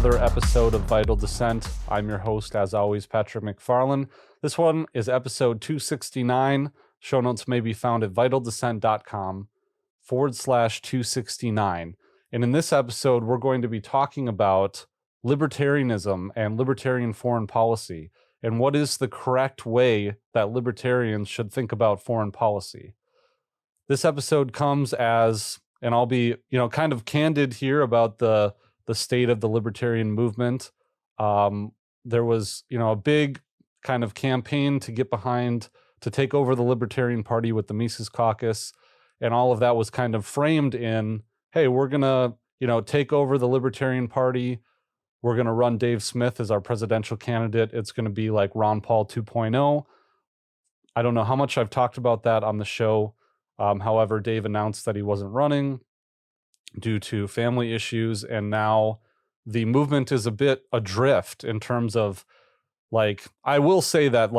another episode of Vital Dissent. I'm your host, as always, Patrick McFarlane. This one is episode 269. Show notes may be found at vitaldissent.com/269. And in this episode, we're going to be talking about libertarianism and libertarian foreign policy, and what is the correct way that libertarians should think about foreign policy. This episode comes as, and I'll be, kind of candid here about the state of the libertarian movement. There was, a big kind of campaign to get behind, to take over the Libertarian Party with the Mises Caucus, and all of that was kind of framed in, hey, we're gonna, take over the Libertarian Party. We're gonna run Dave Smith as our presidential candidate. It's gonna be like Ron Paul 2.0. I don't know how much I've talked about that on the show. However, Dave announced that he wasn't running due to family issues, and now the movement is a bit adrift in terms of, I will say that,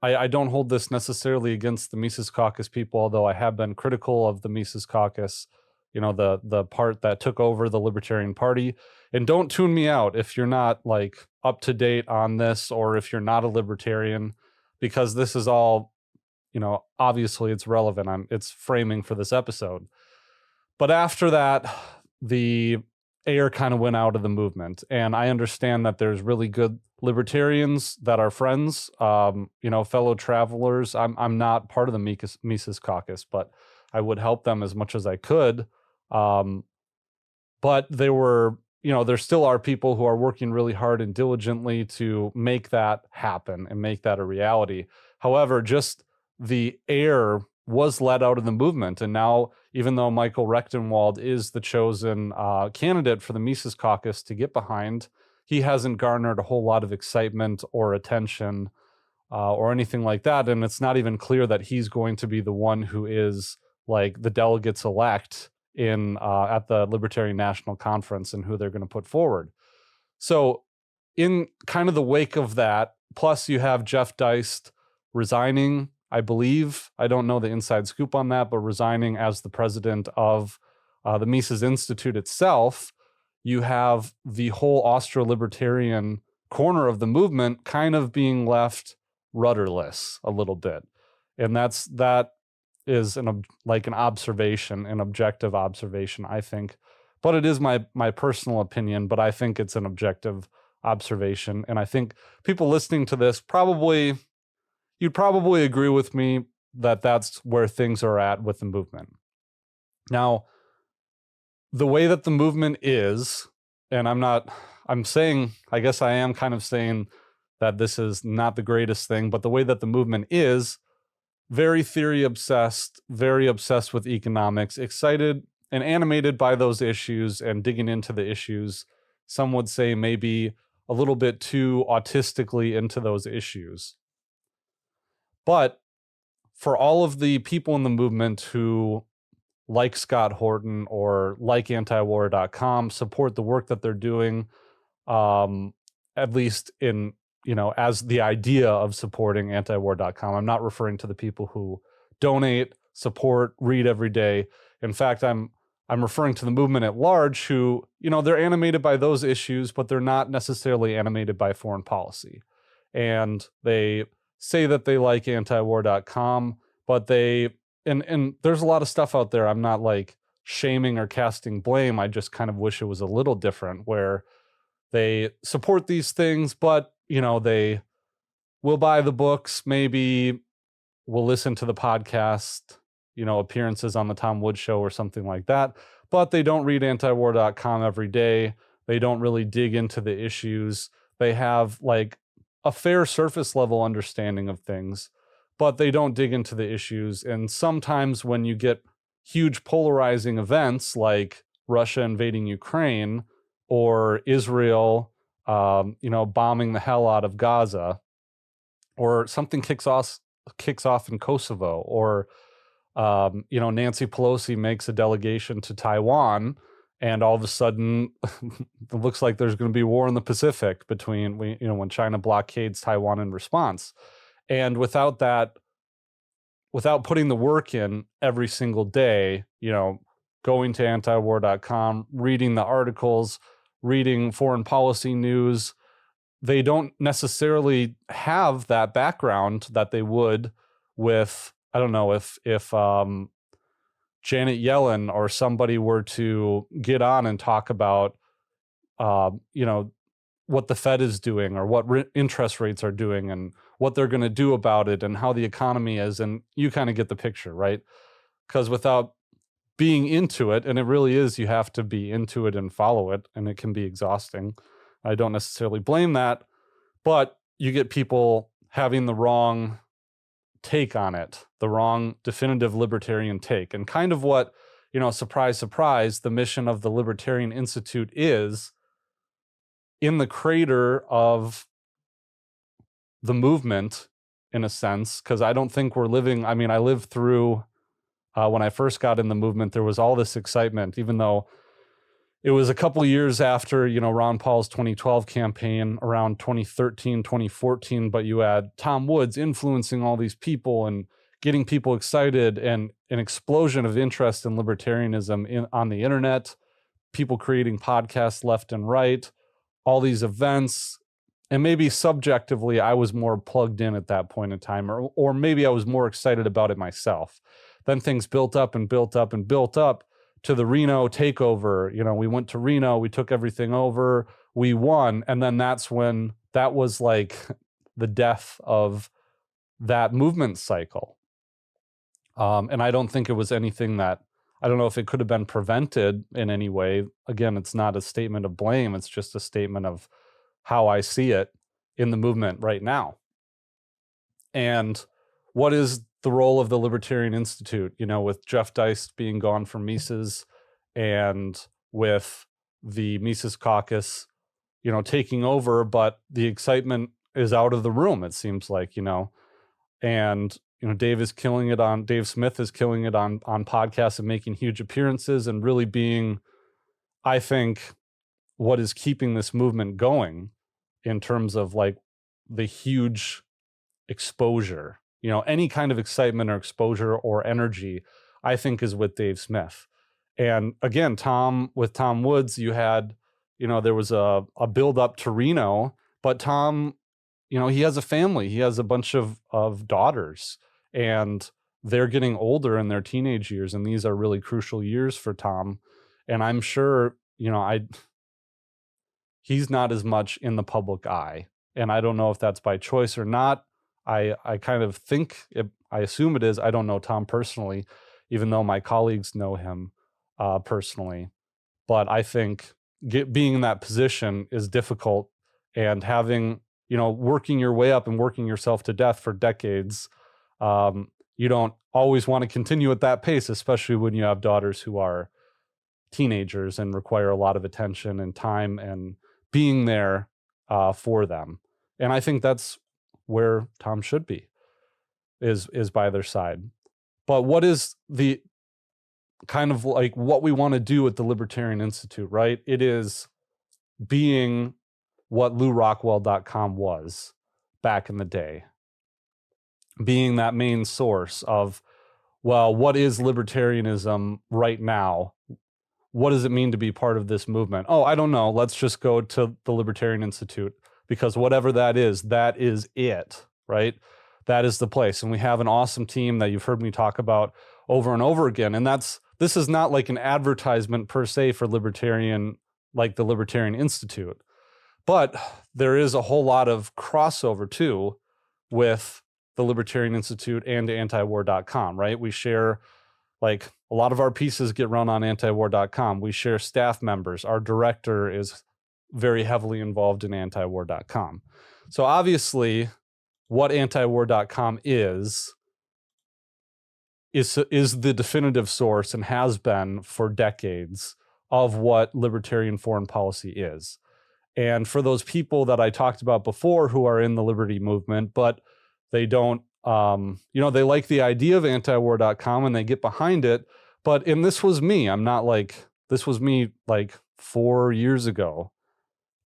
I don't hold this necessarily against the Mises Caucus people, although I have been critical of the Mises Caucus, the part that took over the Libertarian Party. And don't tune me out if you're not up to date on this, or if you're not a libertarian, because this is all, obviously it's relevant. It's framing for this episode. But after that, the air kind of went out of the movement. And I understand that there's really good libertarians that are friends, fellow travelers. I'm not part of the Mises Caucus, but I would help them as much as I could. But there still are people who are working really hard and diligently to make that happen and make that a reality. However, just the air was let out of the movement. And now, even though Michael Rechtenwald is the chosen candidate for the Mises Caucus to get behind, he hasn't garnered a whole lot of excitement or attention or anything like that. And it's not even clear that he's going to be the one who is the delegates elect at the Libertarian National Conference and who they're going to put forward. So in kind of the wake of that, plus you have Jeff Deist resigning, I believe. I don't know the inside scoop on that, but resigning as the president of the Mises Institute itself. You have the whole Austro-libertarian corner of the movement kind of being left rudderless a little bit. And that is an observation, an objective observation, I think. But it is my personal opinion, but I think it's an objective observation. And I think people listening to this you'd probably agree with me that that's where things are at with the movement. Now, the way that the movement is, and I'm saying, I guess I am kind of saying that this is not the greatest thing, but the way that the movement is, very theory obsessed, very obsessed with economics, excited and animated by those issues and digging into the issues. Some would say maybe a little bit too autistically into those issues. But for all of the people in the movement who like Scott Horton or like antiwar.com, support the work that they're doing, at least in, as the idea of supporting antiwar.com. I'm not referring to the people who donate, support, read every day. In fact, I'm referring to the movement at large who, they're animated by those issues, but they're not necessarily animated by foreign policy. And they say that they like antiwar.com, but and there's a lot of stuff out there. I'm not shaming or casting blame. I just kind of wish it was a little different, where they support these things, but they will buy the books, maybe will listen to the podcast, appearances on the Tom Woods Show or something like that, but they don't read antiwar.com every day. They don't really dig into the issues. They have a fair surface level understanding of things, but they don't dig into the issues. And sometimes when you get huge polarizing events like Russia invading Ukraine or Israel, bombing the hell out of Gaza, or something kicks off in Kosovo, or, Nancy Pelosi makes a delegation to Taiwan, and all of a sudden it looks like there's going to be war in the Pacific between, when China blockades Taiwan in response. And without putting the work in every single day, going to antiwar.com, reading the articles, reading foreign policy news, they don't necessarily have that background that they would with, I don't know, if Janet Yellen or somebody were to get on and talk about, what the Fed is doing or what interest rates are doing and what they're going to do about it and how the economy is. And you kind of get the picture, right? Because without being into it, and it really is, you have to be into it and follow it, and it can be exhausting. I don't necessarily blame that, but you get people having the wrong take on it, the wrong definitive libertarian take. And kind of what, surprise, surprise, the mission of the Libertarian Institute is in the crater of the movement, in a sense, because I don't think we're living, I lived through, when I first got in the movement, there was all this excitement, even though it was a couple years after, Ron Paul's 2012 campaign, around 2013, 2014, but you had Tom Woods influencing all these people and getting people excited, and an explosion of interest in libertarianism on the internet, people creating podcasts left and right, all these events. And maybe subjectively, I was more plugged in at that point in time, or maybe I was more excited about it myself. Then things built up and built up and built up to the Reno takeover. We went to Reno, we took everything over, we won. And then that was like the death of that movement cycle. And I don't think it was anything that, I don't know if it could have been prevented in any way. Again, it's not a statement of blame. It's just a statement of how I see it in the movement right now. And what is the role of the Libertarian Institute, with Jeff Deist being gone from Mises, and with the Mises caucus, taking over, but the excitement is out of the room, it seems like, and, Dave Smith is killing it on podcasts and making huge appearances and really being, I think, what is keeping this movement going in terms of like the huge exposure. Any kind of excitement or exposure or energy, I think, is with Dave Smith. And again, with Tom Woods, you had, there was a build up to Reno, but Tom, he has a family, he has a bunch of daughters, and they're getting older in their teenage years. And these are really crucial years for Tom. And I'm sure, he's not as much in the public eye. And I don't know if that's by choice or not. I kind of think, I assume it is. I don't know Tom personally, even though my colleagues know him personally. But I think being in that position is difficult, and having, working your way up and working yourself to death for decades, you don't always want to continue at that pace, especially when you have daughters who are teenagers and require a lot of attention and time and being there for them. And I think that's where Tom should be, is by their side. But what is the kind of like what we want to do at the Libertarian Institute, right? It is being what LouRockwell.com was back in the day, being that main source of, well, what is libertarianism right now? What does it mean to be part of this movement? Oh, I don't know. Let's just go to the Libertarian Institute, because whatever that is it, right? That is the place. And we have an awesome team that you've heard me talk about over and over again. And this is not like an advertisement per se for libertarian, like the Libertarian Institute, but there is a whole lot of crossover too with the Libertarian Institute and antiwar.com, right? We share, like, a lot of our pieces get run on antiwar.com. We share staff members. Our director is very heavily involved in antiwar.com. So obviously what antiwar.com is the definitive source, and has been for decades, of what libertarian foreign policy is. And for those people that I talked about before who are in the liberty movement, but they don't, they like the idea of antiwar.com and they get behind it. And this was me. This was me like 4 years ago.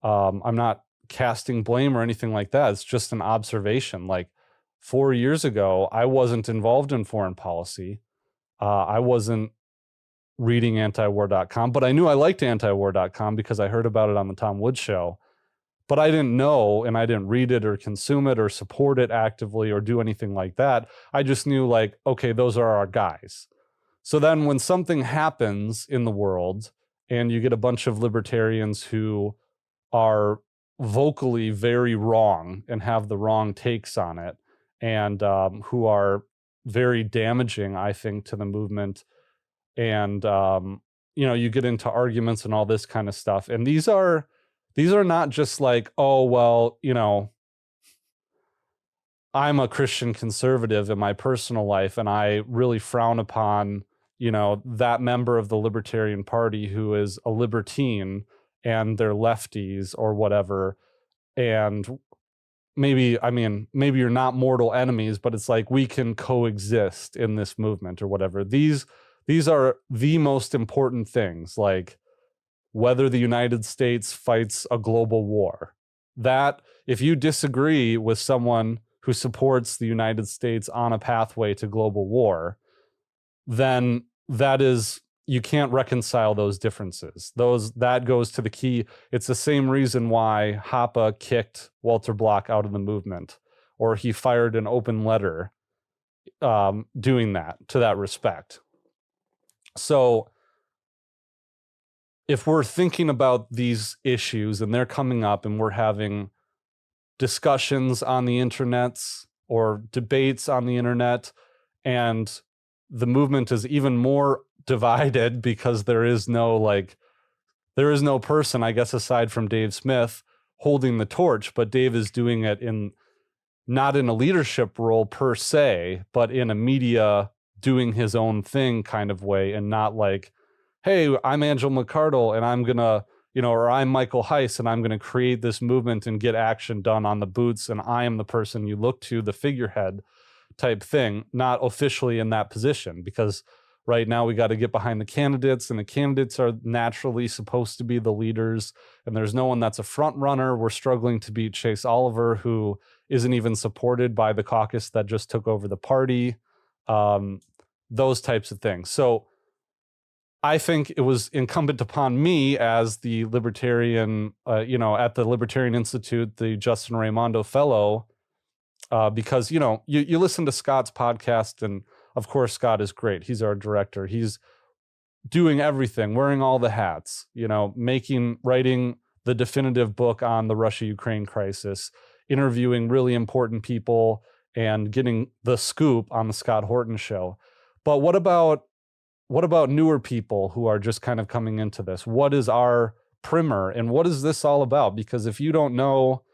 I'm not casting blame or anything like that. It's just an observation. Like 4 years ago, I wasn't involved in foreign policy. I wasn't reading antiwar.com, but I knew I liked antiwar.com because I heard about it on the Tom Woods show. But I didn't know, and I didn't read it or consume it or support it actively or do anything like that. I just knew, like, okay, those are our guys. So then when something happens in the world and you get a bunch of libertarians who are vocally very wrong and have the wrong takes on it, and who are very damaging, I think, to the movement, and you get into arguments and all this kind of stuff, and these are not just like, oh, well, I'm a Christian conservative in my personal life and I really frown upon that member of the Libertarian Party who is a libertine and they're lefties or whatever, and maybe you're not mortal enemies, but it's like we can coexist in this movement or whatever. These are the most important things, like whether the United States fights a global war. That if you disagree with someone who supports the United States on a pathway to global war, then you can't reconcile those differences. That goes to the key. It's the same reason why Hoppe kicked Walter Block out of the movement, or he fired an open letter doing that, to that respect. So if we're thinking about these issues and they're coming up and we're having discussions on the internets or debates on the internet, and the movement is even more divided because there is no person, I guess, aside from Dave Smith, holding the torch, but Dave is doing it not in a leadership role per se, but in a media doing his own thing kind of way, and not like, hey, I'm Angel McCardle and I'm gonna, or I'm Michael Heiss and I'm gonna create this movement and get action done on the boots, and I am the person you look to, the figurehead type thing, not officially in that position, because right now we got to get behind the candidates, and the candidates are naturally supposed to be the leaders, and there's no one that's a front runner. We're struggling to beat Chase Oliver, who isn't even supported by the caucus that just took over the party, those types of things. So I think it was incumbent upon me as the libertarian, at the Libertarian Institute, the Justin Raimondo Fellow, because, you listen to Scott's podcast, and of course, Scott is great. He's our director. He's doing everything, wearing all the hats, writing the definitive book on the Russia-Ukraine crisis, interviewing really important people, and getting the scoop on the Scott Horton show. But what about newer people who are just kind of coming into this? What is our primer, and what is this all about? Because if you don't know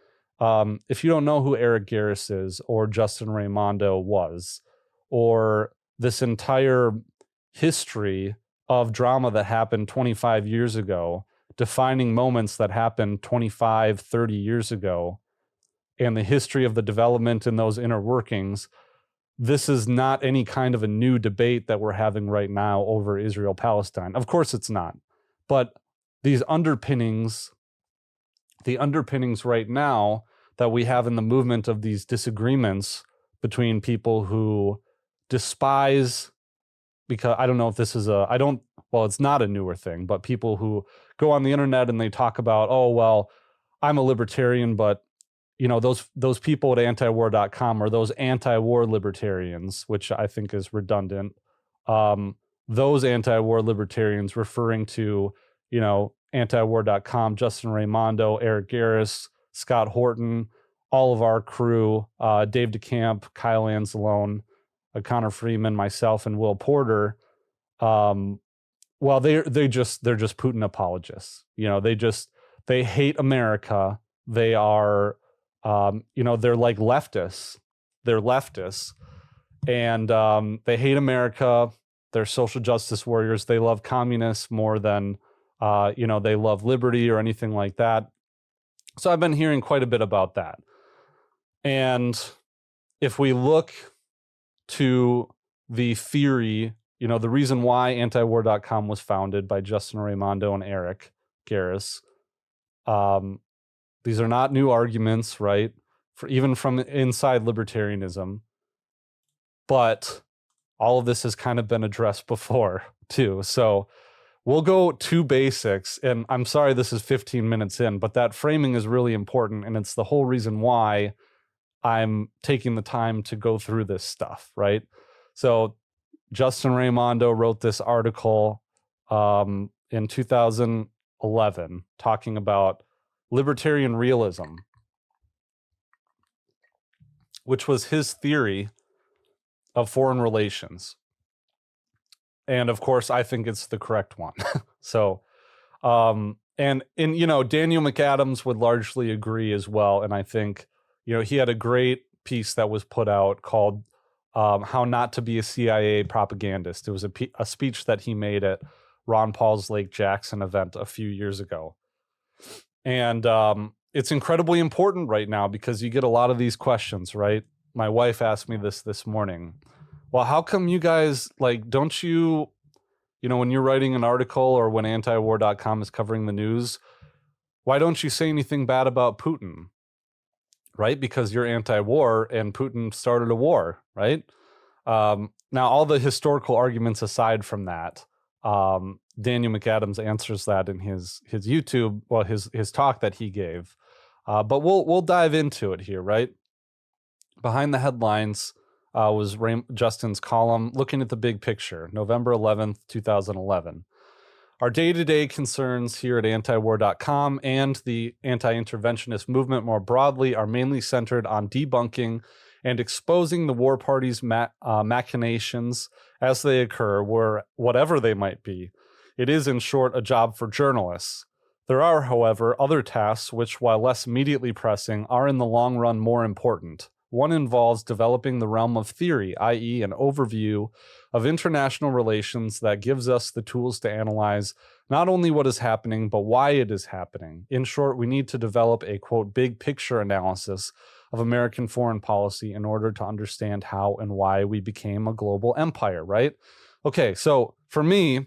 who Eric Garris is, or Justin Raimondo was, or this entire history of drama that happened 25 years ago, defining moments that happened 25, 30 years ago, and the history of the development in those inner workings, this is not any kind of a new debate that we're having right now over Israel-Palestine. Of course it's not. But these underpinnings right now that we have in the movement of these disagreements between people who despise, because I don't know if this is it's not a newer thing, but people who go on the internet and they talk about, oh, well, I'm a libertarian, but those people at antiwar.com are those anti-war libertarians, which I think is redundant. Those anti-war libertarians referring to, antiwar.com, Justin Raimondo, Eric Garris, Scott Horton, all of our crew, Dave DeCamp, Kyle Anzalone, Connor Freeman, myself, and Will Porter. Well, they're just Putin apologists. They hate America. They are, they're like leftists. They're leftists, and they hate America. They're social justice warriors. They love communists more than, they love liberty or anything like that. So I've been hearing quite a bit about that. And if we look to the theory, the reason why antiwar.com was founded by Justin Raimondo and Eric Garris, these are not new arguments, right? Even from inside libertarianism. But all of this has kind of been addressed before. too. So we'll go to basics, and I'm sorry this is 15 minutes in, but that framing is really important, and it's the whole reason why I'm taking the time to go through this stuff, right? So Justin Raimondo wrote this article in 2011 talking about libertarian realism, which was his theory of foreign relations. And of course, I think it's the correct one. So, and you know, Daniel McAdams would largely agree as well. And I think, you know, he had a great piece that was put out called How Not to Be a CIA Propagandist. It was a speech that he made at Ron Paul's Lake Jackson event a few years ago. And it's incredibly important right now because you get a lot of these questions, right? My wife asked me this morning. Well, how come you guys, like, don't you, you know, when you're writing an article or when antiwar.com is covering the news, why don't you say anything bad about Putin? Right? Because you're anti-war and Putin started a war, right? Now, all the historical arguments aside from that, Daniel McAdams answers that in his YouTube, well, his talk that he gave. But we'll dive into it here, right? Behind the headlines was Justin's column, Looking at the Big Picture, November 11th, 2011. Our day-to-day concerns here at antiwar.com and the anti-interventionist movement more broadly are mainly centered on debunking and exposing the war party's machinations as they occur, whatever they might be. It is, in short, a job for journalists. There are, however, other tasks which, while less immediately pressing, are in the long run more important. One involves developing the realm of theory, i.e., an overview of international relations that gives us the tools to analyze not only what is happening, but why it is happening. In short, we need to develop a, quote, big picture analysis of American foreign policy in order to understand how and why we became a global empire, right? Okay, so for me,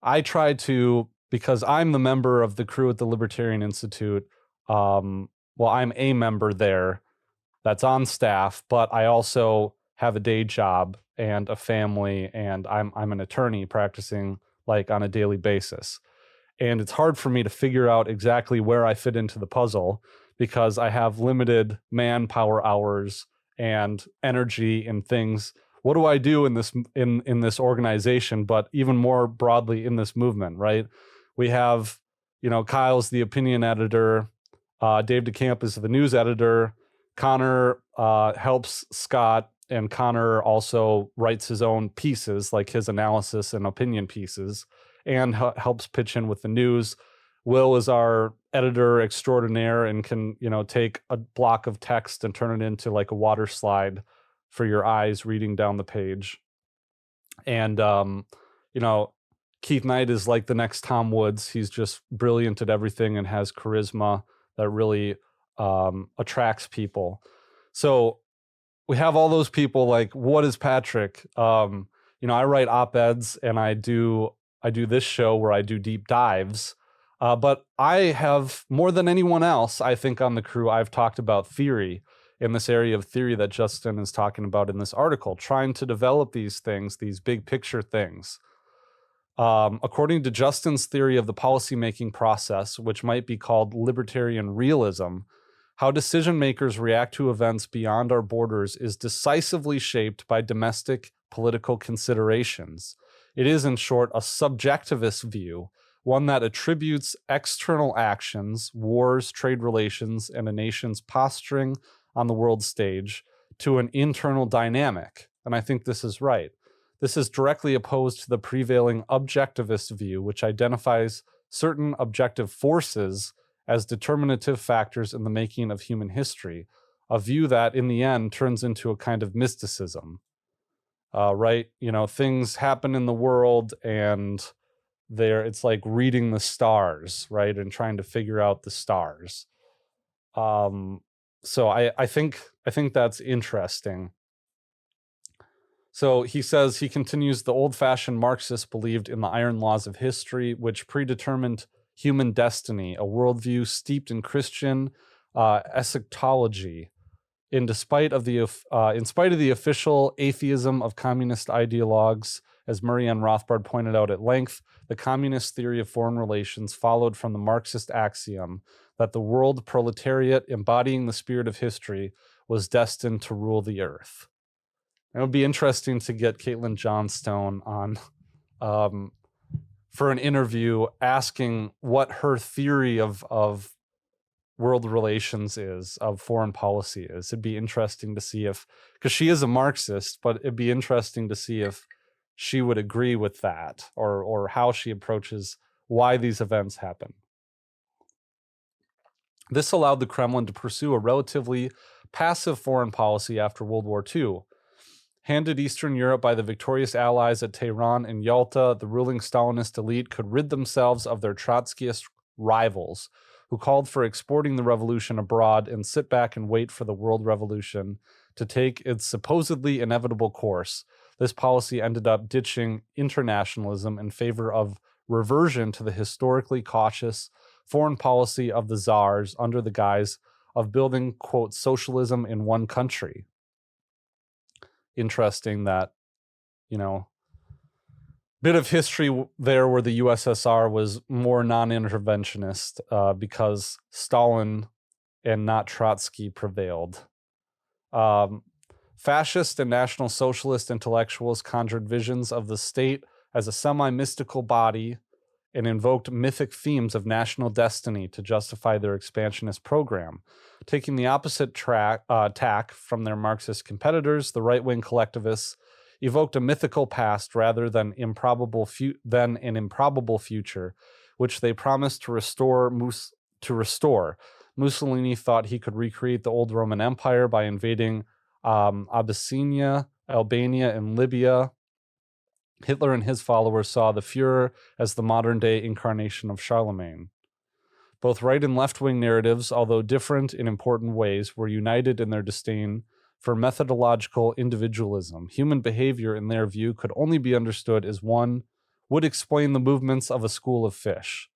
I try to, because I'm the member of the crew at the Libertarian Institute, well, I'm a member there that's on staff, but I also have a day job and a family, and I'm an attorney practicing like on a daily basis. And it's hard for me to figure out exactly where I fit into the puzzle because I have limited manpower hours and energy and things. What do I do in this organization, but even more broadly in this movement, right? We have, you know, Kyle's the opinion editor, Dave DeCamp is the news editor, Connor helps Scott, and Connor also writes his own pieces, like his analysis and opinion pieces, and helps pitch in with the news. Will is our editor extraordinaire and can, you know, take a block of text and turn it into like a water slide for your eyes reading down the page. And, you know, Keith Knight is like the next Tom Woods. He's just brilliant at everything and has charisma that really attracts people. So we have all those people. Like, what is Patrick? You know, I write op-eds and I do this show where I do deep dives. But I have, more than anyone else, I think, on the crew, I've talked about theory in this area of theory that Justin is talking about in this article, trying to develop these things, these big picture things. According to Justin's theory of the policymaking process, which might be called libertarian realism, how decision makers react to events beyond our borders is decisively shaped by domestic political considerations. It is, in short, a subjectivist view, one that attributes external actions, wars, trade relations, and a nation's posturing on the world stage to an internal dynamic. And I think this is right. This is directly opposed to the prevailing objectivist view, which identifies certain objective forces as determinative factors in the making of human history, a view that in the end turns into a kind of mysticism. Right? You know, things happen in the world and it's like reading the stars, right? And trying to figure out the stars. So I think that's interesting. So he says, he continues, the old-fashioned Marxists believed in the iron laws of history, which predetermined human destiny, a worldview steeped in Christian eschatology. In spite of the official atheism of communist ideologues, As Murray N. Rothbard pointed out at length, the communist theory of foreign relations followed from the Marxist axiom that the world proletariat embodying the spirit of history was destined to rule the earth. It would be interesting to get Caitlin Johnstone on for an interview asking what her theory of world relations is, of foreign policy is. It'd be interesting to see if, because she is a Marxist, but it'd be interesting to see if she would agree with that, or how she approaches why these events happen. This allowed the Kremlin to pursue a relatively passive foreign policy after World War II. Handed Eastern Europe by the victorious Allies at Tehran and Yalta, the ruling Stalinist elite could rid themselves of their Trotskyist rivals, who called for exporting the revolution abroad and sit back and wait for the world revolution to take its supposedly inevitable course. This policy ended up ditching internationalism in favor of reversion to the historically cautious foreign policy of the czars under the guise of building, quote, socialism in one country. Interesting that, bit of history there where the USSR was more non-interventionist because Stalin and not Trotsky prevailed. Fascist and National Socialist intellectuals conjured visions of the state as a semi-mystical body and invoked mythic themes of national destiny to justify their expansionist program. Taking the opposite tack from their Marxist competitors, the right-wing collectivists evoked a mythical past rather than an improbable future, which they promised to restore. Mussolini thought he could recreate the old Roman Empire by invading Abyssinia, Albania, and Libya. Hitler and his followers saw the Führer as the modern-day incarnation of Charlemagne. Both right and left-wing narratives, although different in important ways, were united in their disdain for methodological individualism. Human behavior, in their view, could only be understood as one would explain the movements of a school of fish.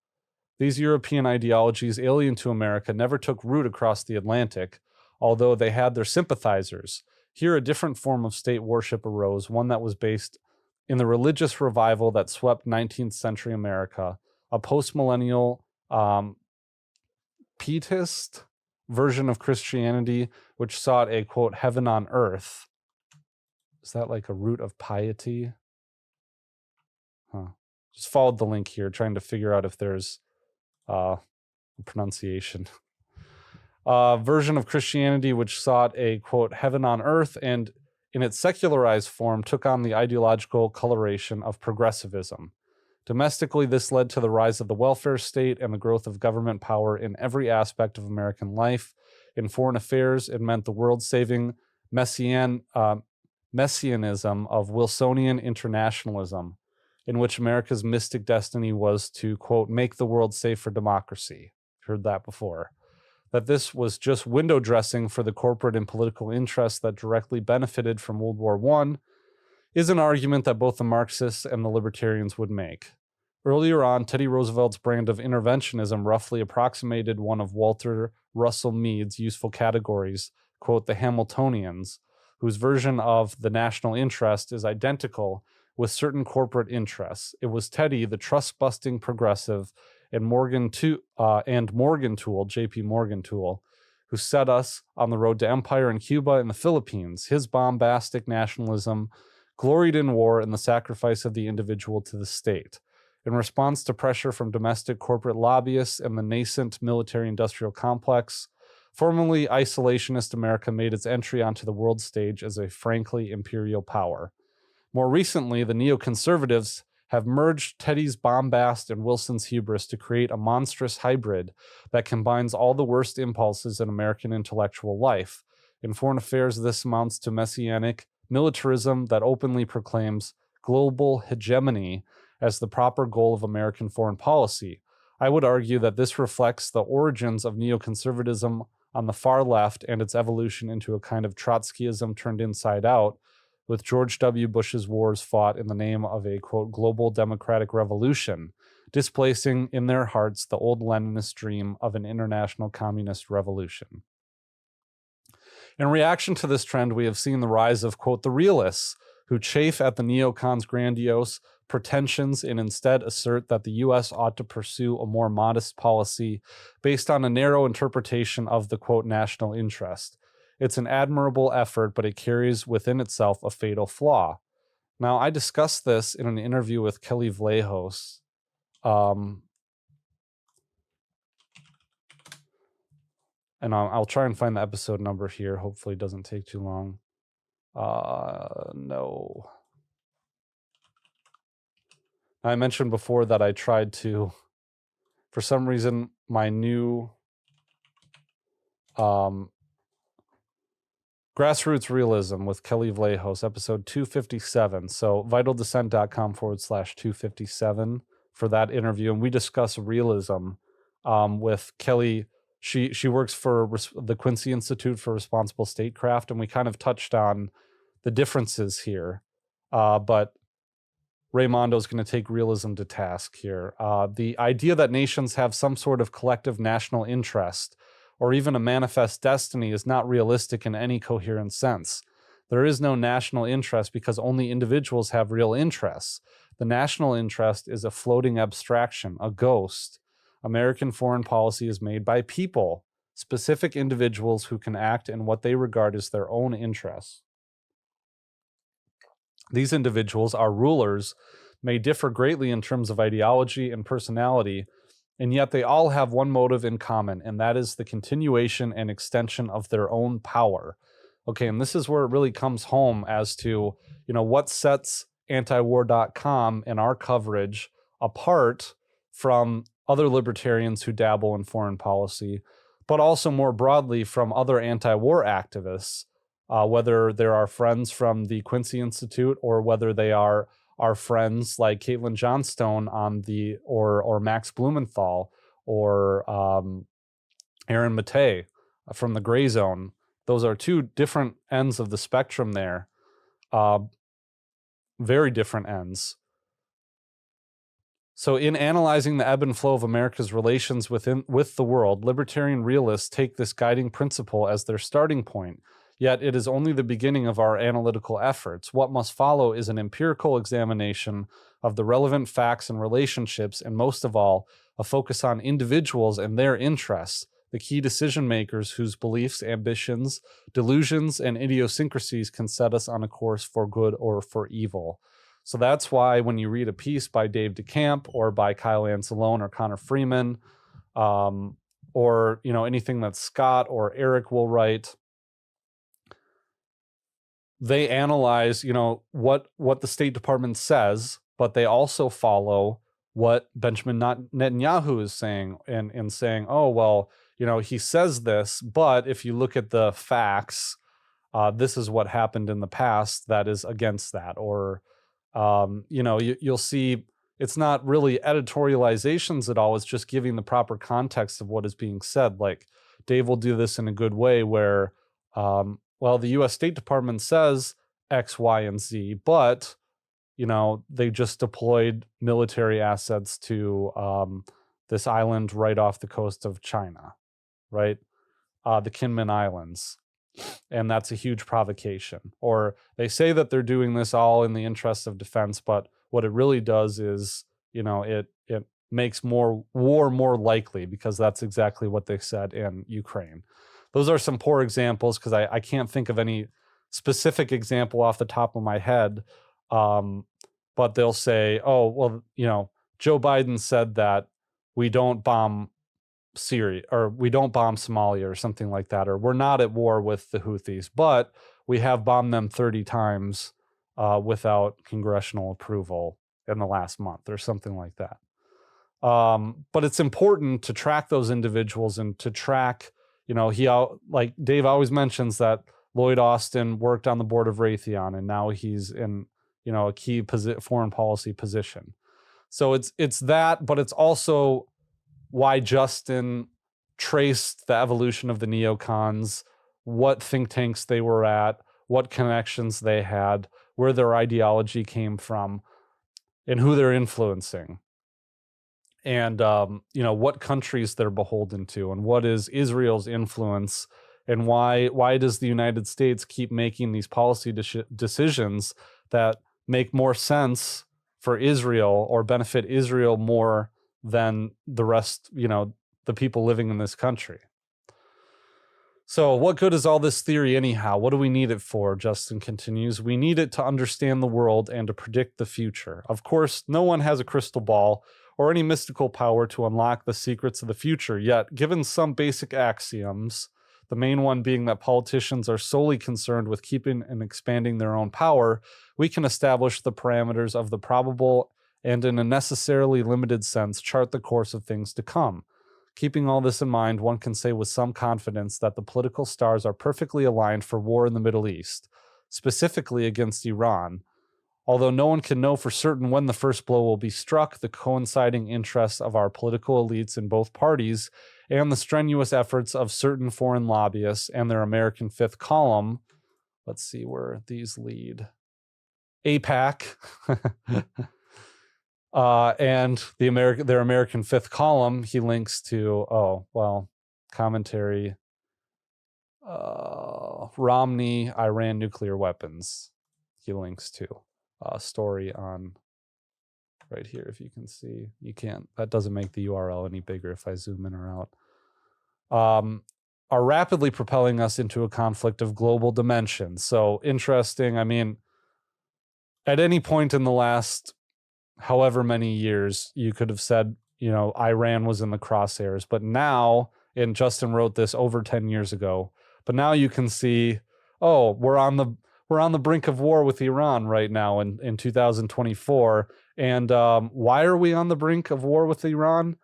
These European ideologies, alien to America, never took root across the Atlantic, although they had their sympathizers. Here, a different form of state worship arose, one that was based in the religious revival that swept 19th century America, a post-millennial pietist version of Christianity, which sought a, quote, heaven on earth. Is that like a root of piety? Just followed the link here, trying to figure out if there's a pronunciation. Version of Christianity, which sought a, quote, heaven on earth, and in its secularized form took on the ideological coloration of progressivism. Domestically, this led to the rise of the welfare state and the growth of government power in every aspect of American life. In foreign affairs, it meant the world-saving messianism of Wilsonian internationalism, in which America's mystic destiny was to, quote, make the world safe for democracy. Heard that before. That this was just window dressing for the corporate and political interests that directly benefited from World War I is an argument that both the Marxists and the Libertarians would make. Earlier on, Teddy Roosevelt's brand of interventionism roughly approximated one of Walter Russell Mead's useful categories, quote, the Hamiltonians, whose version of the national interest is identical with certain corporate interests. It was Teddy, the trust-busting progressive, and Morgan Toole, J.P. Morgan Toole, who set us on the road to empire in Cuba and the Philippines. His bombastic nationalism gloried in war and the sacrifice of the individual to the state. In response to pressure from domestic corporate lobbyists and the nascent military-industrial complex, formerly isolationist America made its entry onto the world stage as a frankly imperial power. More recently, the neoconservatives have merged Teddy's bombast and Wilson's hubris to create a monstrous hybrid that combines all the worst impulses in American intellectual life. In foreign affairs, this amounts to messianic militarism that openly proclaims global hegemony as the proper goal of American foreign policy. I would argue that this reflects the origins of neoconservatism on the far left and its evolution into a kind of Trotskyism turned inside out, with George W. Bush's wars fought in the name of a, quote, global democratic revolution, displacing in their hearts the old Leninist dream of an international communist revolution. In reaction to this trend, we have seen the rise of, quote, the realists, who chafe at the neocons' grandiose pretensions and instead assert that the U.S. ought to pursue a more modest policy based on a narrow interpretation of the, quote, national interest. It's an admirable effort, but it carries within itself a fatal flaw. Now, I discussed this in an interview with Kelly Vlahos. And I'll try and find the episode number here. Hopefully it doesn't take too long. No. I mentioned before that I tried to, for some reason, my new Grassroots Realism with Kelly Vlahos, episode 257. So vitaldissent.com/257 for that interview. And we discuss realism with Kelly. She works for the Quincy Institute for Responsible Statecraft, and we kind of touched on the differences here. But Raimondo is going to take realism to task here. The idea that nations have some sort of collective national interest or even a manifest destiny is not realistic in any coherent sense. There is no national interest because only individuals have real interests. The national interest is a floating abstraction, a ghost. American foreign policy is made by people, specific individuals who can act in what they regard as their own interests. These individuals, our rulers, may differ greatly in terms of ideology and personality, and yet they all have one motive in common, and that is the continuation and extension of their own power. Okay, and this is where it really comes home as to, what sets antiwar.com and our coverage apart from other libertarians who dabble in foreign policy, but also more broadly from other anti-war activists, whether they're our friends from the Quincy Institute or whether they are our friends like Caitlin Johnstone on the or Max Blumenthal or Aaron Mattei from the Gray Zone. Those are two different ends of the spectrum there. Very different ends. So in analyzing the ebb and flow of America's relations with the world, libertarian realists take this guiding principle as their starting point. Yet it is only the beginning of our analytical efforts. What must follow is an empirical examination of the relevant facts and relationships, and most of all, a focus on individuals and their interests, the key decision makers whose beliefs, ambitions, delusions, and idiosyncrasies can set us on a course for good or for evil. So that's why when you read a piece by Dave DeCamp or by Kyle Anzalone or Connor Freeman, or anything that Scott or Eric will write, they analyze, what the State Department says, but they also follow what Benjamin Netanyahu is saying and saying, oh, well, he says this, but if you look at the facts, this is what happened in the past that is against that. Or, you'll see it's not really editorializations at all. It's just giving the proper context of what is being said. Like Dave will do this in a good way where, well, the U.S. State Department says X, Y, and Z, but, they just deployed military assets to this island right off the coast of China, right? The Kinmen Islands. And that's a huge provocation. Or they say that they're doing this all in the interest of defense, but what it really does is, it makes war more likely, because that's exactly what they said in Ukraine. Those are some poor examples because I can't think of any specific example off the top of my head. But they'll say, oh, well, Joe Biden said that we don't bomb Syria or we don't bomb Somalia or something like that, or we're not at war with the Houthis, but we have bombed them 30 times without congressional approval in the last month or something like that. But it's important to track those individuals and to track, like Dave always mentions that Lloyd Austin worked on the board of Raytheon and now he's in, a key foreign policy position. So it's that, but it's also why Justin traced the evolution of the neocons, what think tanks they were at, what connections they had, where their ideology came from, and who they're influencing. And, what countries they're beholden to, and what is Israel's influence And why does the United States keep making these policy decisions that make more sense for Israel or benefit Israel more than the rest, the people living in this country? So what good is all this theory anyhow? What do we need it for? Justin continues. We need it to understand the world and to predict the future. Of course, no one has a crystal ball or any mystical power to unlock the secrets of the future. Yet, given some basic axioms, the main one being that politicians are solely concerned with keeping and expanding their own power, we can establish the parameters of the probable and, in a necessarily limited sense, chart the course of things to come. Keeping all this in mind, one can say with some confidence that the political stars are perfectly aligned for war in the Middle East, specifically against Iran. Although no one can know for certain when the first blow will be struck, the coinciding interests of our political elites in both parties and the strenuous efforts of certain foreign lobbyists and their American fifth column, let's see where these lead, AIPAC, and their American fifth column, he links to, commentary, Romney, Iran nuclear weapons, he links to. Story on right here, if you can see. You can't, that doesn't make the URL any bigger if I zoom in or out. Are rapidly propelling us into a conflict of global dimensions. So interesting. I mean, at any point in the last however many years, you could have said, Iran was in the crosshairs, but now, and Justin wrote this over 10 years ago, but now you can see, we're on the brink of war with Iran right now in 2024. And why are we on the brink of war with Iran?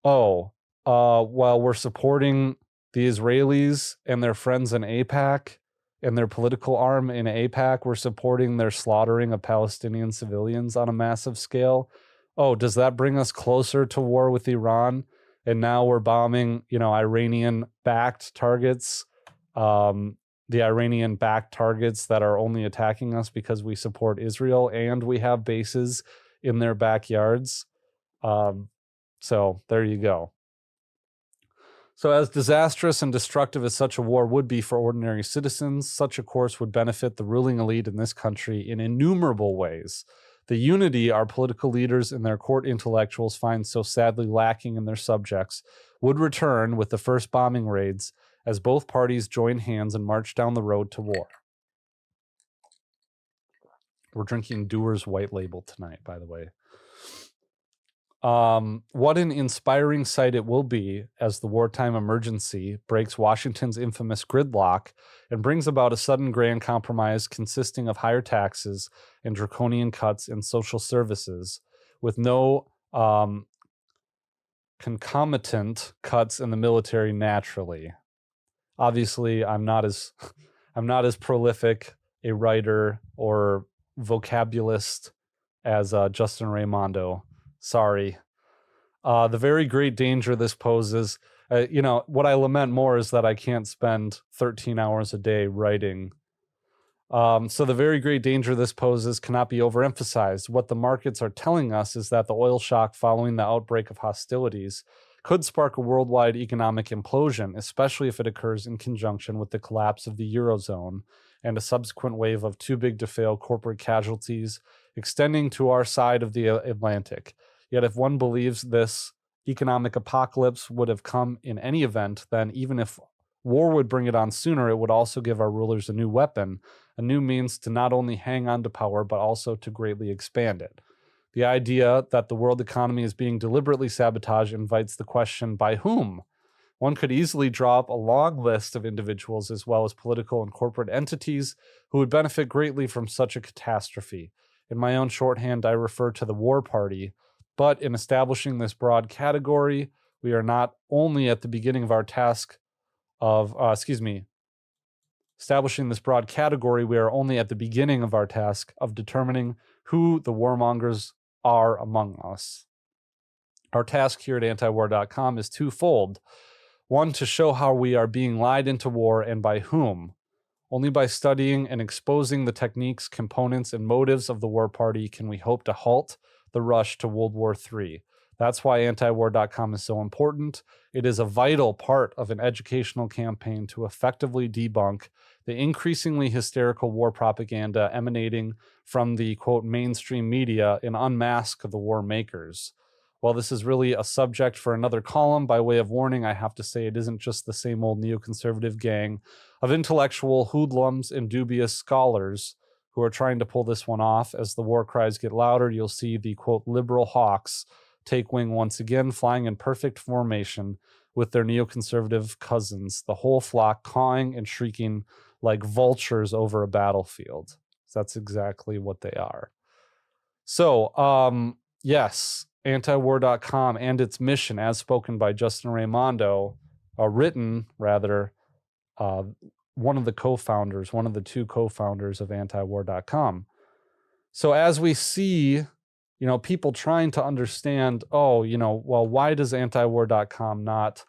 We're supporting the Israelis and their friends in AIPAC and their political arm in AIPAC. We're supporting their slaughtering of Palestinian civilians on a massive scale. Does that bring us closer to war with Iran? And now we're bombing, Iranian-backed targets. The Iranian-backed targets that are only attacking us because we support Israel and we have bases in their backyards. So there you go. So as disastrous and destructive as such a war would be for ordinary citizens, such a course would benefit the ruling elite in this country in innumerable ways. The unity our political leaders and their court intellectuals find so sadly lacking in their subjects would return with the first bombing raids as both parties join hands and march down the road to war. We're drinking Dewar's White Label tonight, by the way. What an inspiring sight it will be as the wartime emergency breaks Washington's infamous gridlock and brings about a sudden grand compromise consisting of higher taxes and draconian cuts in social services, with no concomitant cuts in the military naturally. Obviously, I'm not as prolific a writer or vocabulist as Justin Raimondo. Sorry. The very great danger this poses, what I lament more is that I can't spend 13 hours a day writing. So the very great danger this poses cannot be overemphasized. What the markets are telling us is that the oil shock following the outbreak of hostilities could spark a worldwide economic implosion, especially if it occurs in conjunction with the collapse of the Eurozone and a subsequent wave of too-big-to-fail corporate casualties extending to our side of the Atlantic. Yet if one believes this economic apocalypse would have come in any event, then even if war would bring it on sooner, it would also give our rulers a new weapon, a new means to not only hang on to power, but also to greatly expand it. The idea that the world economy is being deliberately sabotaged invites the question, by whom? One could easily draw up a long list of individuals as well as political and corporate entities who would benefit greatly from such a catastrophe. In my own shorthand, I refer to the War Party, but in establishing this broad category, we are not only at the beginning of our task of, establishing this broad category, we are only at the beginning of our task of determining who the warmongers are among us. Our task here at antiwar.com is twofold. One, to show how we are being lied into war and by whom. Only by studying and exposing the techniques, components, and motives of the war party can we hope to halt the rush to World War III. That's why antiwar.com is so important. It is a vital part of an educational campaign to effectively debunk the increasingly hysterical war propaganda emanating from the, quote, mainstream media and unmask the war makers. While this is really a subject for another column, by way of warning, I have to say it isn't just the same old neoconservative gang of intellectual hoodlums and dubious scholars who are trying to pull this one off. As the war cries get louder, you'll see the, quote, liberal hawks take wing once again, flying in perfect formation with their neoconservative cousins, the whole flock cawing and shrieking like vultures over a battlefield. So that's exactly what they are. So, yes, antiwar.com and its mission, as spoken by Justin Raimondo, written, rather, one of the co-founders, one of the two co-founders of antiwar.com. So as we see, people trying to understand, well, why does antiwar.com not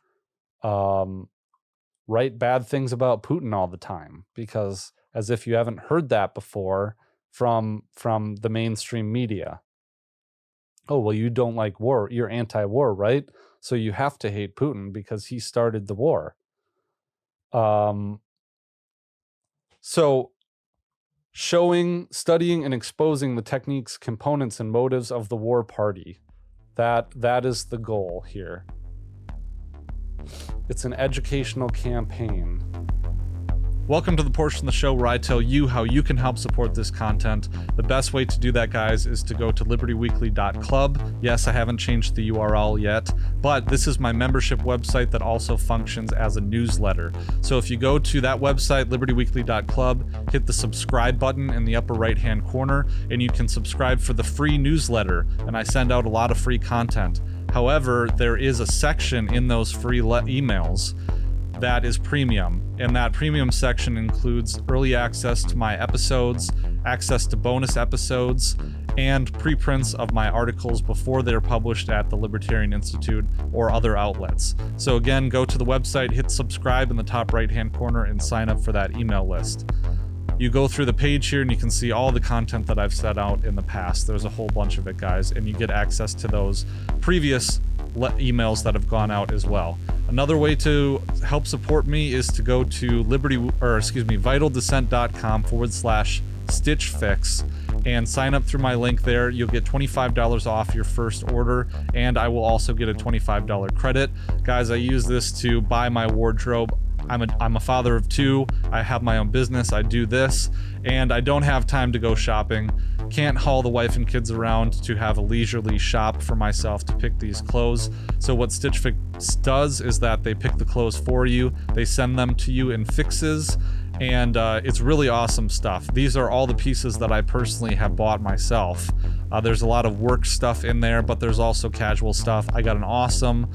write bad things about Putin all the time? Because as if you haven't heard that before from the mainstream media. Oh, well, you don't like war. You're anti-war, right? So you have to hate Putin because he started the war. So studying and exposing the techniques, components, and motives of the war party. That is the goal here. It's an educational campaign. Welcome to the portion of the show where I tell you how you can help support this content. The best way to do that, guys, is to go to libertyweekly.club. Yes, I haven't changed the URL yet, but this is my membership website that also functions as a newsletter. So if you go to that website, libertyweekly.club, hit the subscribe button in the upper right-hand corner, and you can subscribe for the free newsletter, and I send out a lot of free content. However, there is a section in those free emails that is premium, and that premium section includes early access to my episodes, access to bonus episodes, and preprints of my articles before they're published at the Libertarian Institute or other outlets. So again, go to the website, hit subscribe in the top right-hand corner, and sign up for that email list. You go through the page here and you can see all the content that I've set out in the past. There's a whole bunch of it, guys, and you get access to those previous emails that have gone out as well. Another way to help support me is to go to vitaldescent.com/stitchfix and sign up through my link there. You'll get $25 off your first order, and I will also get a $25 credit. Guys, I use this to buy my wardrobe. I'm a father of two. I have my own business. I do this, and I don't have time to go shopping. Can't haul the wife and kids around to have a leisurely shop for myself to pick these clothes. So what Stitch Fix does is that they pick the clothes for you. They send them to you in fixes, and it's really awesome stuff. These are all the pieces that I personally have bought myself. There's a lot of work stuff in there, but there's also casual stuff. I got an awesome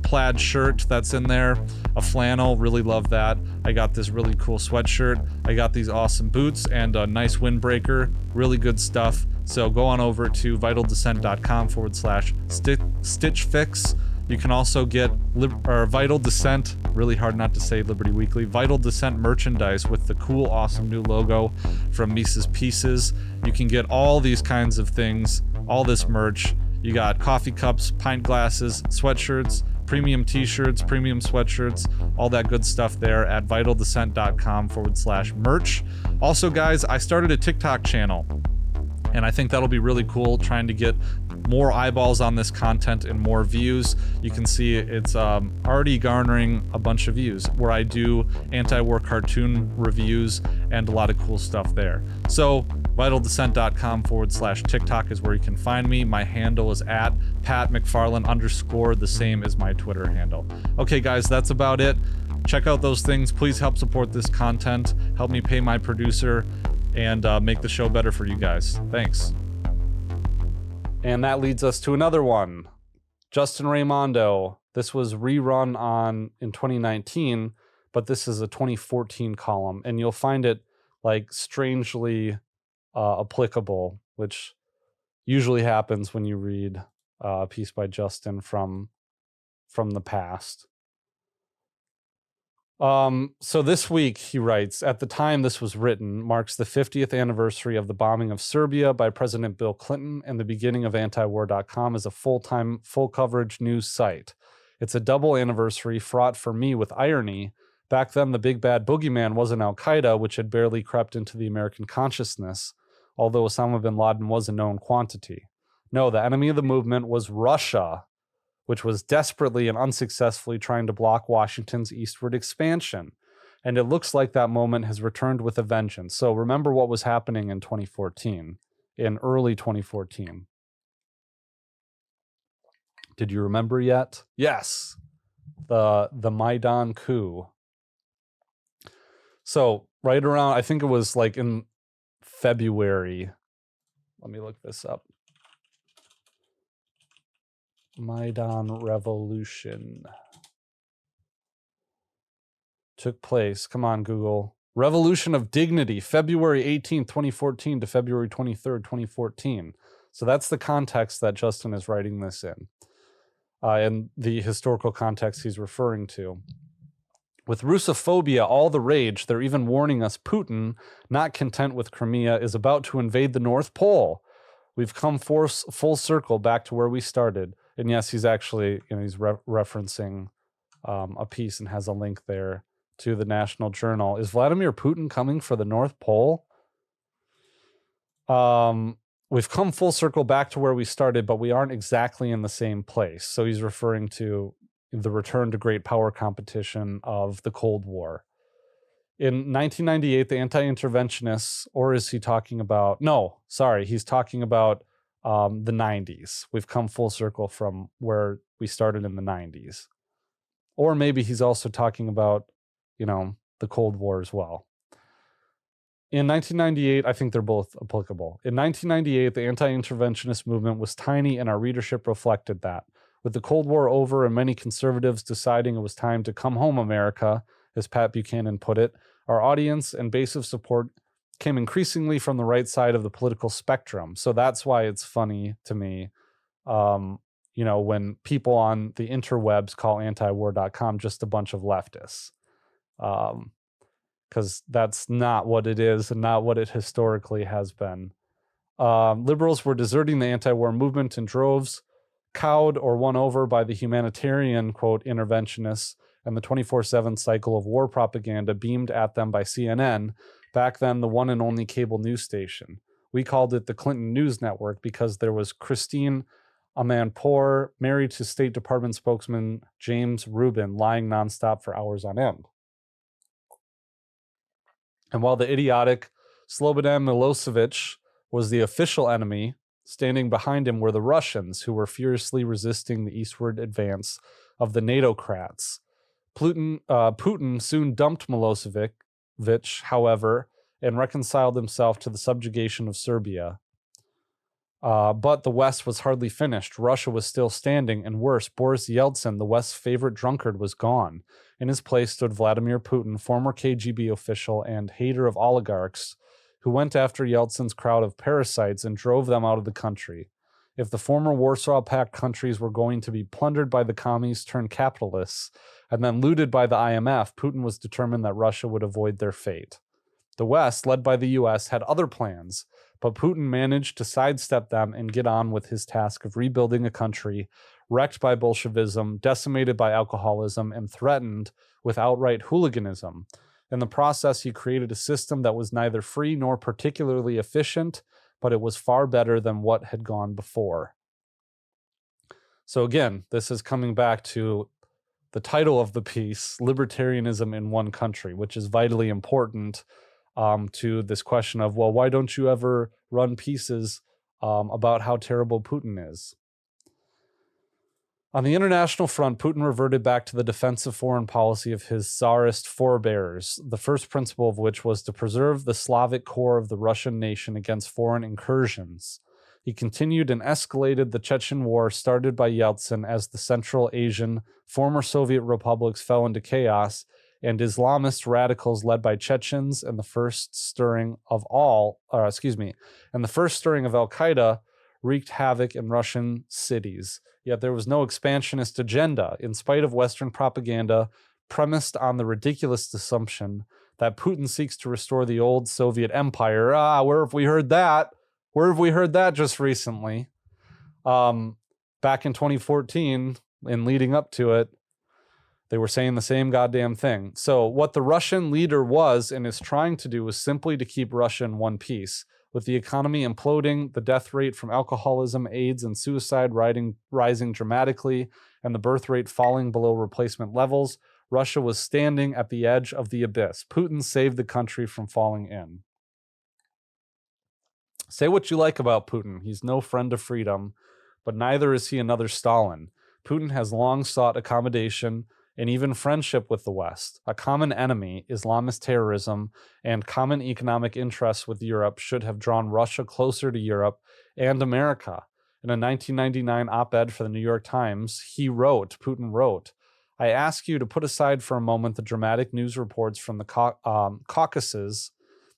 plaid shirt that's in there, a flannel, really love that. I got this really cool sweatshirt. I got these awesome boots and a nice windbreaker, really good stuff. So go on over to vitaldescent.com/stitchfix. You can also get Vital Descent, really hard not to say Liberty Weekly, Vital Descent merchandise with the cool, awesome new logo from Mises Pieces. You can get all these kinds of things, all this merch. You got coffee cups, pint glasses, sweatshirts, premium t-shirts, premium sweatshirts, all that good stuff there at vitaldescent.com/merch. Also, guys, I started a TikTok channel, and I think that'll be really cool, trying to get more eyeballs on this content and more views. You can see it's already garnering a bunch of views, where I do anti-war cartoon reviews and a lot of cool stuff there. So vitaldescent.com/TikTok is where you can find me. My handle is at @PatMcFarland_, the same as my Twitter handle. Okay, guys, that's about it. Check out those things. Please help support this content. Help me pay my producer and make the show better for you guys. Thanks. And that leads us to another one. Justin Raimondo. This was rerun in 2019, but this is a 2014 column, and you'll find it like strangely applicable, which usually happens when you read a piece by Justin from the past. So this week, he writes, at the time this was written, marks the 50th anniversary of the bombing of Serbia by President Bill Clinton and the beginning of antiwar.com as a full-time, full-coverage news site. It's a double anniversary fraught for me with irony. Back then, the big bad boogeyman wasn't al-Qaeda, which had barely crept into the American consciousness, although Osama bin Laden was a known quantity. No, the enemy of the movement was Russia, which was desperately and unsuccessfully trying to block Washington's eastward expansion. And it looks like that moment has returned with a vengeance. So remember what was happening in 2014, in early 2014. Did you remember yet? Yes, the Maidan coup. So right around, I think it was like in February. Let me look this up. Maidan Revolution took place. Come on, Google. Revolution of Dignity, February 18th, 2014 to February 23rd, 2014. So that's the context that Justin is writing this in, and the historical context he's referring to. With Russophobia all the rage, they're even warning us Putin, not content with Crimea, is about to invade the North Pole. We've come full circle back to where we started. And yes, he's actually, he's referencing a piece and has a link there to the National Journal. Is Vladimir Putin coming for the North Pole? We've come full circle back to where we started, but we aren't exactly in the same place. So he's referring to the return to great power competition of the Cold War. In 1998, the anti-interventionists, or is he talking about, no, sorry, he's talking about the 90s. We've come full circle from where we started in the 90s. Or maybe he's also talking about, the Cold War as well. In 1998, I think they're both applicable. In 1998, the anti-interventionist movement was tiny and our readership reflected that. With the Cold War over and many conservatives deciding it was time to come home, America, as Pat Buchanan put it, our audience and base of support came increasingly from the right side of the political spectrum. So that's why it's funny to me, when people on the interwebs call antiwar.com just a bunch of leftists. Because that's not what it is and not what it historically has been. Liberals were deserting the anti-war movement in droves, cowed or won over by the humanitarian, quote, interventionists and the 24/7 cycle of war propaganda beamed at them by CNN, back then the one and only cable news station. We called it the Clinton News Network because there was Christine Amanpour, married to State Department spokesman James Rubin, lying nonstop for hours on end. And while the idiotic Slobodan Milosevic was the official enemy, standing behind him were the Russians, who were furiously resisting the eastward advance of the NATO-crats. Putin soon dumped Milosevic, however, and reconciled himself to the subjugation of Serbia. But the West was hardly finished. Russia was still standing, and worse, Boris Yeltsin, the West's favorite drunkard, was gone. In his place stood Vladimir Putin, former KGB official and hater of oligarchs, who went after Yeltsin's crowd of parasites and drove them out of the country. If the former Warsaw Pact countries were going to be plundered by the commies turned capitalists and then looted by the IMF, Putin was determined that Russia would avoid their fate. The West, led by the US, had other plans, but Putin managed to sidestep them and get on with his task of rebuilding a country wrecked by Bolshevism, decimated by alcoholism, and threatened with outright hooliganism. In the process, he created a system that was neither free nor particularly efficient, but it was far better than what had gone before. So again, this is coming back to the title of the piece, Libertarianism in One Country, which is vitally important to this question of, well, why don't you ever run pieces about how terrible Putin is? On the international front, Putin reverted back to the defensive foreign policy of his Tsarist forebears, the first principle of which was to preserve the Slavic core of the Russian nation against foreign incursions. He continued and escalated the Chechen War started by Yeltsin as the Central Asian former Soviet republics fell into chaos, and Islamist radicals led by Chechens and the first stirring of Al-Qaeda wreaked havoc in Russian cities. Yet there was no expansionist agenda. In spite of Western propaganda, premised on the ridiculous assumption that Putin seeks to restore the old Soviet empire. Where have we heard that? Where have we heard that just recently? Back in 2014 and leading up to it, they were saying the same goddamn thing. So what the Russian leader was and is trying to do was simply to keep Russia in one piece. With the economy imploding, the death rate from alcoholism, AIDS, and suicide rising dramatically, and the birth rate falling below replacement levels, Russia was standing at the edge of the abyss. Putin saved the country from falling in. Say what you like about Putin. He's no friend of freedom, but neither is he another Stalin. Putin has long sought accommodation and even friendship with the West. A common enemy, Islamist terrorism, and common economic interests with Europe should have drawn Russia closer to Europe and America. In a 1999 op-ed for the New York Times, Putin wrote, I ask you to put aside for a moment the dramatic news reports from the Caucasus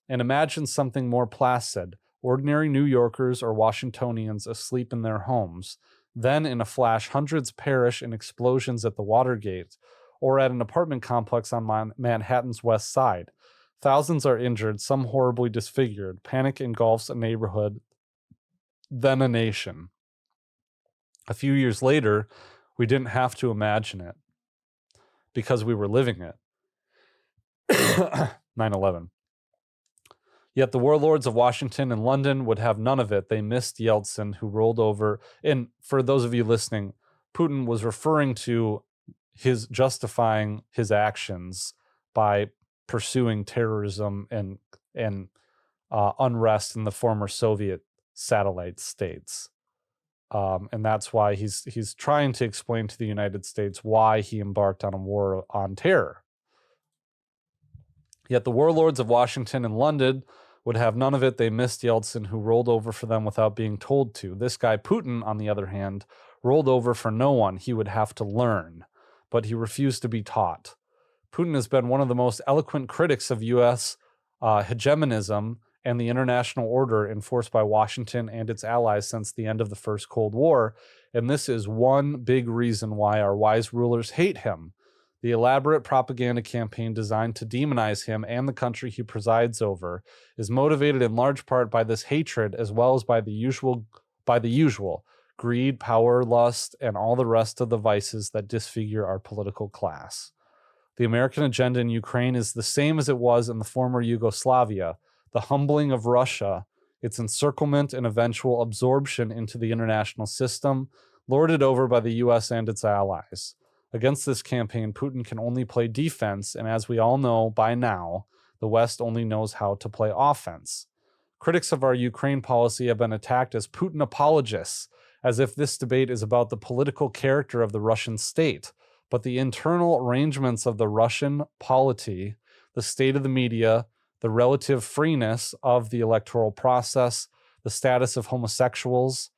and imagine something more placid, ordinary New Yorkers or Washingtonians asleep in their homes. Then, in a flash, hundreds perish in explosions at the Watergate or at an apartment complex on Manhattan's West Side. Thousands are injured, some horribly disfigured. Panic engulfs a neighborhood, then a nation. A few years later, we didn't have to imagine it because we were living it. 9/11. Yet the warlords of Washington and London would have none of it. They missed Yeltsin, who rolled over. And for those of you listening, Putin was referring to his justifying his actions by pursuing terrorism and unrest in the former Soviet satellite states. And that's why he's trying to explain to the United States why he embarked on a war on terror. Yet the warlords of Washington and London would have none of it. They missed Yeltsin, who rolled over for them without being told to. This guy, Putin, on the other hand, rolled over for no one. He would have to learn, but he refused to be taught. Putin has been one of the most eloquent critics of U.S. hegemonism and the international order enforced by Washington and its allies since the end of the First Cold War, and this is one big reason why our wise rulers hate him. The elaborate propaganda campaign designed to demonize him and the country he presides over is motivated in large part by this hatred, as well as by the usual greed, power, lust, and all the rest of the vices that disfigure our political class. The American agenda in Ukraine is the same as it was in the former Yugoslavia, the humbling of Russia, its encirclement and eventual absorption into the international system, lorded over by the U.S. and its allies. Against this campaign, Putin can only play defense, and as we all know by now, the West only knows how to play offense. Critics of our Ukraine policy have been attacked as Putin apologists, as if this debate is about the political character of the Russian state, but the internal arrangements of the Russian polity, the state of the media, the relative freeness of the electoral process, the status of homosexuals,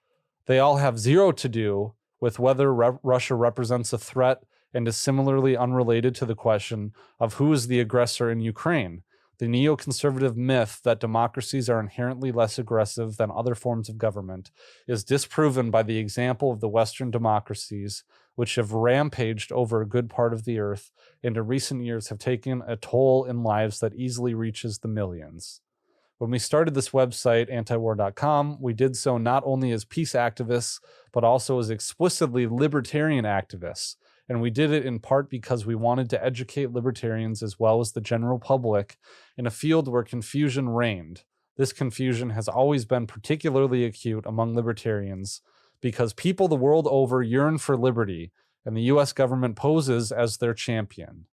they all have zero to do with whether Russia represents a threat and is similarly unrelated to the question of who is the aggressor in Ukraine. The neoconservative myth that democracies are inherently less aggressive than other forms of government is disproven by the example of the Western democracies, which have rampaged over a good part of the earth and in recent years have taken a toll in lives that easily reaches the millions. When we started this website, antiwar.com, we did so not only as peace activists, but also as explicitly libertarian activists. And we did it in part because we wanted to educate libertarians as well as the general public in a field where confusion reigned. This confusion has always been particularly acute among libertarians because people the world over yearn for liberty, and the US government poses as their champion.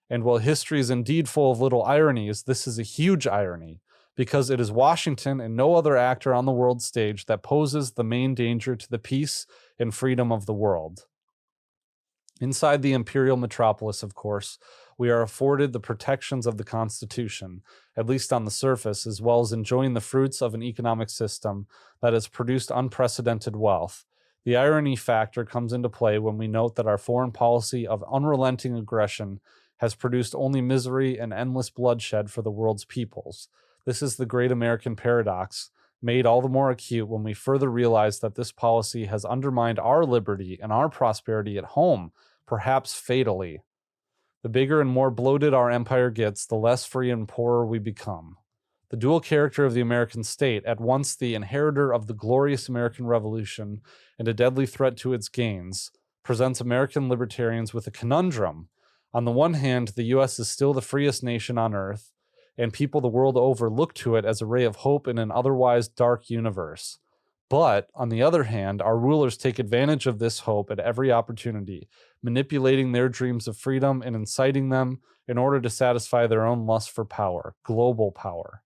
And while history is indeed full of little ironies, this is a huge irony, because it is Washington and no other actor on the world stage that poses the main danger to the peace and freedom of the world. Inside the imperial metropolis, of course, we are afforded the protections of the Constitution, at least on the surface, as well as enjoying the fruits of an economic system that has produced unprecedented wealth. The irony factor comes into play when we note that our foreign policy of unrelenting aggression has produced only misery and endless bloodshed for the world's peoples. This is the great American paradox, made all the more acute when we further realize that this policy has undermined our liberty and our prosperity at home, perhaps fatally. The bigger and more bloated our empire gets, the less free and poorer we become. The dual character of the American state, at once the inheritor of the glorious American Revolution and a deadly threat to its gains, presents American libertarians with a conundrum. On the one hand, the U.S. is still the freest nation on earth, and people the world over look to it as a ray of hope in an otherwise dark universe. But, on the other hand, our rulers take advantage of this hope at every opportunity, manipulating their dreams of freedom and inciting them in order to satisfy their own lust for power, global power.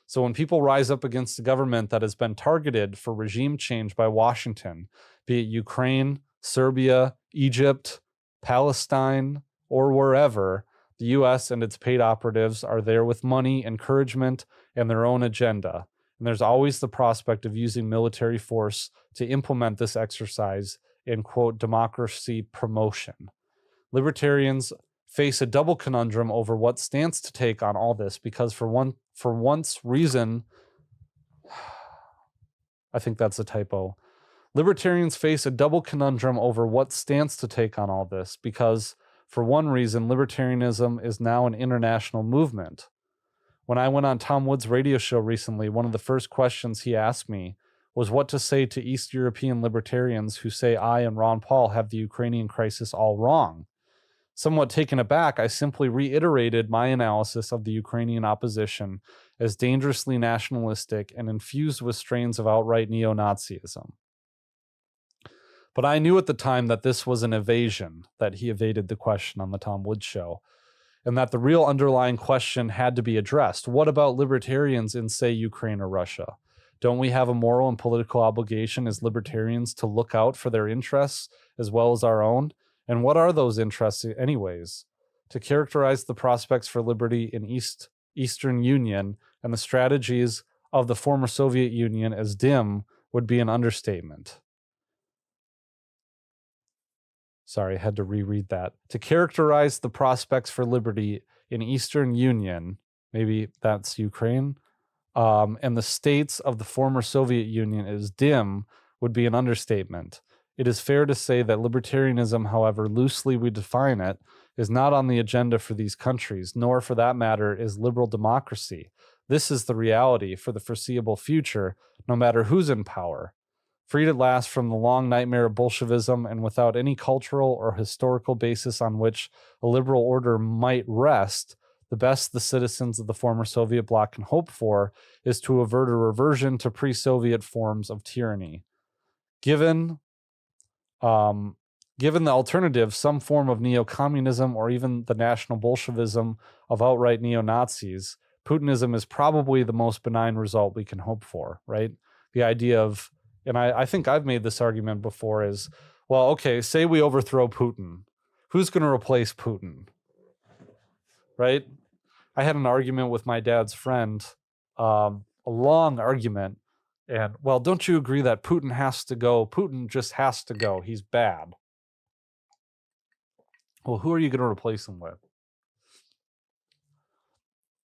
So when people rise up against a government that has been targeted for regime change by Washington, be it Ukraine, Serbia, Egypt, Palestine, or wherever, the U.S. and its paid operatives are there with money, encouragement, and their own agenda. And there's always the prospect of using military force to implement this exercise in, quote, democracy promotion. Libertarians face a double conundrum over what stance to take on all this, because for once reason, I think that's a typo. Libertarians face a double conundrum over what stance to take on all this, because for one reason, libertarianism is now an international movement. When I went on Tom Wood's radio show recently, one of the first questions he asked me was what to say to East European libertarians who say I and Ron Paul have the Ukrainian crisis all wrong. Somewhat taken aback, I simply reiterated my analysis of the Ukrainian opposition as dangerously nationalistic and infused with strains of outright neo-Nazism. But I knew at the time that this was an evasion, that he evaded the question on the Tom Woods show, and that the real underlying question had to be addressed. What about libertarians in, say, Ukraine or Russia? Don't we have a moral and political obligation as libertarians to look out for their interests as well as our own? And what are those interests anyways? To characterize the prospects for liberty in Eastern Union and the strategies of the former Soviet Union as dim would be an understatement. Sorry, I had to reread that. To characterize the prospects for liberty in Eastern Union, maybe that's Ukraine, and the states of the former Soviet Union as dim would be an understatement. It is fair to say that libertarianism, however loosely we define it, is not on the agenda for these countries, nor for that matter is liberal democracy. This is the reality for the foreseeable future, no matter who's in power. Freed at last from the long nightmare of Bolshevism and without any cultural or historical basis on which a liberal order might rest, the best the citizens of the former Soviet bloc can hope for is to avert a reversion to pre-Soviet forms of tyranny. Given the alternative, some form of neo-communism or even the national Bolshevism of outright neo-Nazis, Putinism is probably the most benign result we can hope for, right? The idea of, and I think I've made this argument before, is, well, okay, say we overthrow Putin. Who's going to replace Putin? Right? I had an argument with my dad's friend, a long argument, and, well, don't you agree that Putin has to go? Putin just has to go. He's bad. Well, who are you going to replace him with?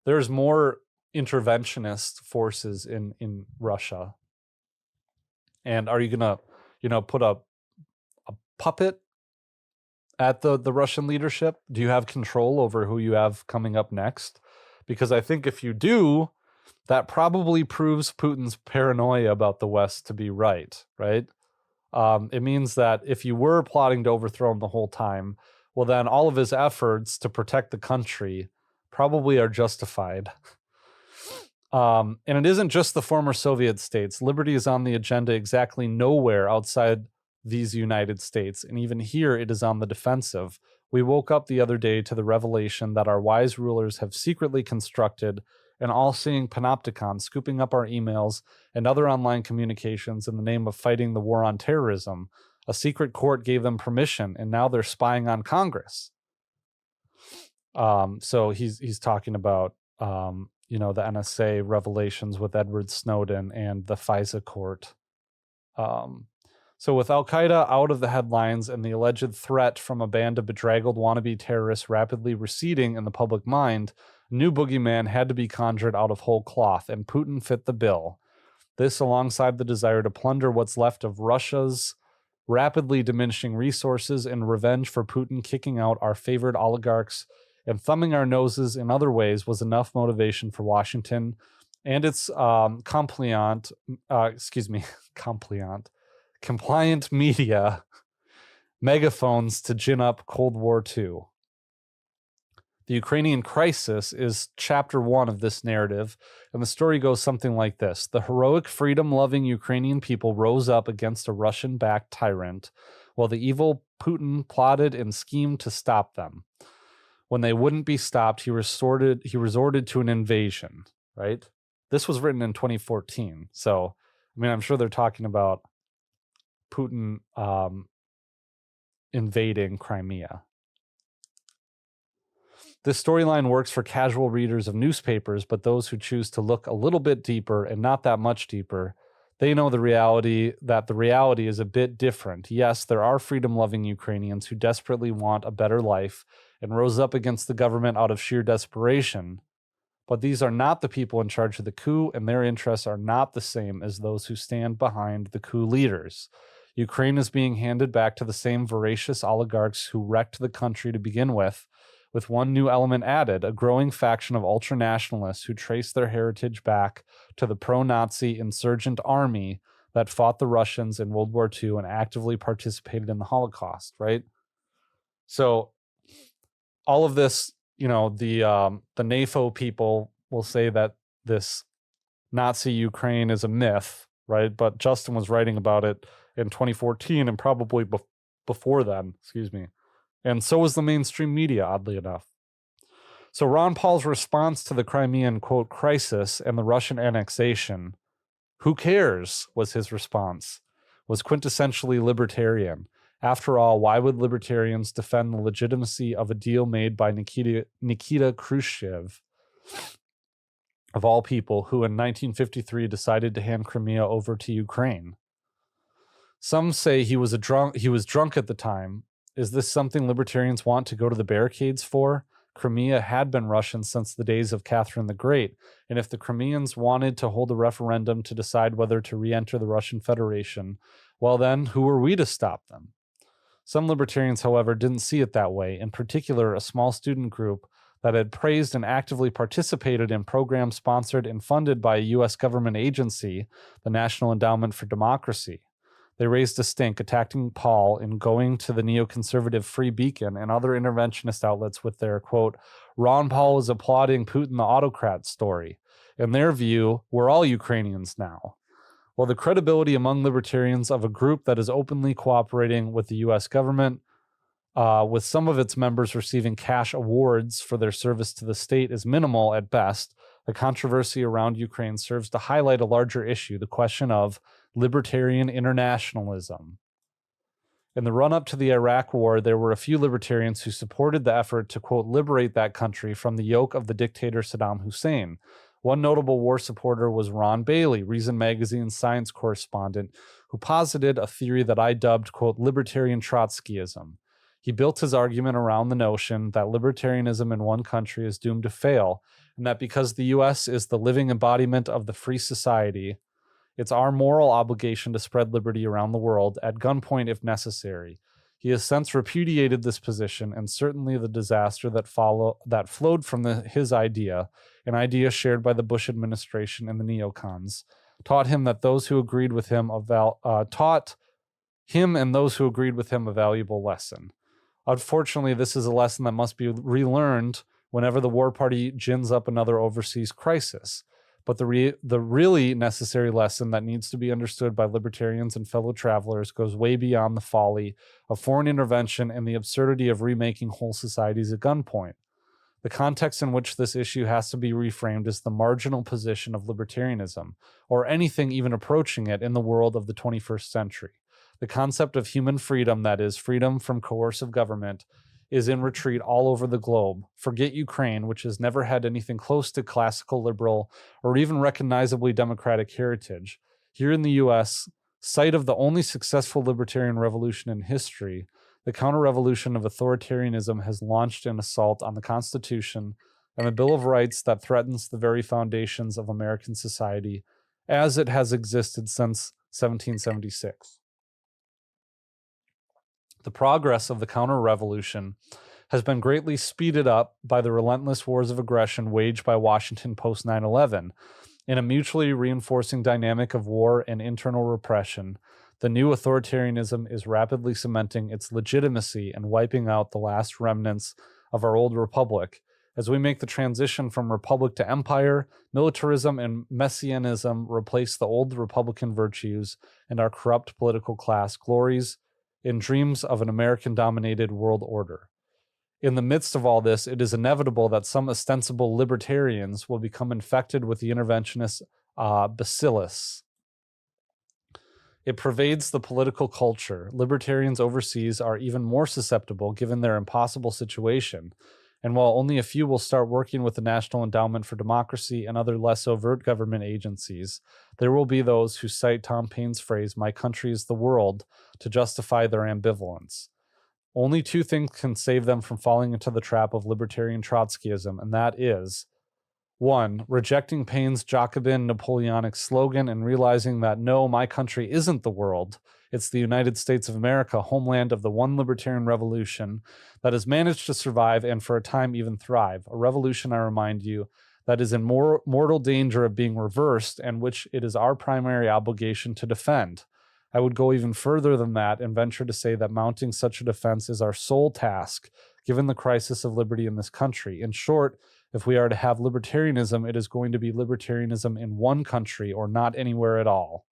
There's more interventionist forces in Russia. And are you going to, put a puppet at the Russian leadership? Do you have control over who you have coming up next? Because I think if you do, that probably proves Putin's paranoia about the West to be right? It means that if you were plotting to overthrow him the whole time, well, then all of his efforts to protect the country probably are justified. And it isn't just the former Soviet states. Liberty is on the agenda exactly nowhere outside these United States. And even here, it is on the defensive. We woke up the other day to the revelation that our wise rulers have secretly constructed an all-seeing panopticon scooping up our emails and other online communications in the name of fighting the war on terrorism. A secret court gave them permission, and now they're spying on Congress. So he's talking about the NSA revelations with Edward Snowden and the FISA court. So with Al-Qaeda out of the headlines and the alleged threat from a band of bedraggled wannabe terrorists rapidly receding in the public mind, a new boogeyman had to be conjured out of whole cloth, and Putin fit the bill. This, alongside the desire to plunder what's left of Russia's rapidly diminishing resources in revenge for Putin kicking out our favorite oligarchs and thumbing our noses in other ways was enough motivation for Washington and its compliant media megaphones to gin up Cold War II. The Ukrainian crisis is chapter 1 of this narrative, and the story goes something like this. The heroic, freedom-loving Ukrainian people rose up against a Russian-backed tyrant, while the evil Putin plotted and schemed to stop them. When they wouldn't be stopped, he resorted to an invasion, right? This was written in 2014, so, I mean, I'm sure they're talking about Putin invading Crimea. This storyline works for casual readers of newspapers, but those who choose to look a little bit deeper and not that much deeper, they know the reality is a bit different. Yes, there are freedom-loving Ukrainians who desperately want a better life and rose up against the government out of sheer desperation, but these are not the people in charge of the coup, and their interests are not the same as those who stand behind the coup leaders. Ukraine is being handed back to the same voracious oligarchs who wrecked the country to begin with one new element added, a growing faction of ultranationalists who trace their heritage back to the pro-Nazi insurgent army that fought the Russians in World War II and actively participated in the Holocaust, right? So all of this, you know, the NAFO people will say that this Nazi Ukraine is a myth, right? But Justin was writing about it in 2014 and probably before then, and so was the mainstream media, oddly enough. So Ron Paul's response to the Crimean, quote, crisis and the Russian annexation, who cares, was his response, was quintessentially libertarian. After all, why would libertarians defend the legitimacy of a deal made by Nikita Khrushchev, of all people, who in 1953 decided to hand Crimea over to Ukraine? Some say he was drunk at the time. Is this something libertarians want to go to the barricades for? Crimea had been Russian since the days of Catherine the Great, and if the Crimeans wanted to hold a referendum to decide whether to re-enter the Russian Federation, well then, who were we to stop them? Some libertarians, however, didn't see it that way, in particular a small student group that had praised and actively participated in programs sponsored and funded by a U.S. government agency, the National Endowment for Democracy. They raised a stink, attacking Paul and going to the neoconservative Free Beacon and other interventionist outlets with their, quote, Ron Paul is applauding Putin the autocrat story. In their view, we're all Ukrainians now. Well, the credibility among libertarians of a group that is openly cooperating with the U.S. government, with some of its members receiving cash awards for their service to the state, is minimal at best. The controversy around Ukraine serves to highlight a larger issue, the question of libertarian internationalism. In the run-up to the Iraq War, there were a few libertarians who supported the effort to, quote, liberate that country from the yoke of the dictator Saddam Hussein. One notable war supporter was Ron Bailey, Reason Magazine's science correspondent, who posited a theory that I dubbed, quote, libertarian Trotskyism. He built his argument around the notion that libertarianism in one country is doomed to fail, and that because the U.S. is the living embodiment of the free society, it's our moral obligation to spread liberty around the world, at gunpoint if necessary. He has since repudiated this position, and certainly the disaster that flowed from his idea, an idea shared by the Bush administration and the neocons, taught him and those who agreed with him a valuable lesson. Unfortunately, this is a lesson that must be relearned whenever the war party gins up another overseas crisis. But the really necessary lesson that needs to be understood by libertarians and fellow travelers goes way beyond the folly of foreign intervention and the absurdity of remaking whole societies at gunpoint. The context in which this issue has to be reframed is the marginal position of libertarianism, or anything even approaching it in the world of the 21st century. The concept of human freedom, that is, freedom from coercive government, is in retreat all over the globe. Forget Ukraine, which has never had anything close to classical liberal or even recognizably democratic heritage. Here in the U.S., site of the only successful libertarian revolution in history, the counter-revolution of authoritarianism has launched an assault on the Constitution and the Bill of Rights that threatens the very foundations of American society as it has existed since 1776. The progress of the counter-revolution has been greatly speeded up by the relentless wars of aggression waged by Washington post 9/11. In a mutually reinforcing dynamic of war and internal repression, the new authoritarianism is rapidly cementing its legitimacy and wiping out the last remnants of our old republic. As we make the transition from republic to empire, militarism and messianism replace the old republican virtues, and our corrupt political class glories in dreams of an American-dominated world order. In the midst of all this, it is inevitable that some ostensible libertarians will become infected with the interventionist bacillus. It pervades the political culture. Libertarians overseas are even more susceptible given their impossible situation. And while only a few will start working with the National Endowment for Democracy and other less overt government agencies, there will be those who cite Tom Paine's phrase, "My country is the world," to justify their ambivalence. Only two things can save them from falling into the trap of libertarian Trotskyism, and that is, 1, rejecting Paine's Jacobin Napoleonic slogan and realizing that no, my country isn't the world. It's the United States of America, homeland of the one libertarian revolution that has managed to survive and for a time even thrive. A revolution, I remind you, that is in mortal danger of being reversed and which it is our primary obligation to defend. I would go even further than that and venture to say that mounting such a defense is our sole task, given the crisis of liberty in this country. In short, if we are to have libertarianism, it is going to be libertarianism in one country or not anywhere at all.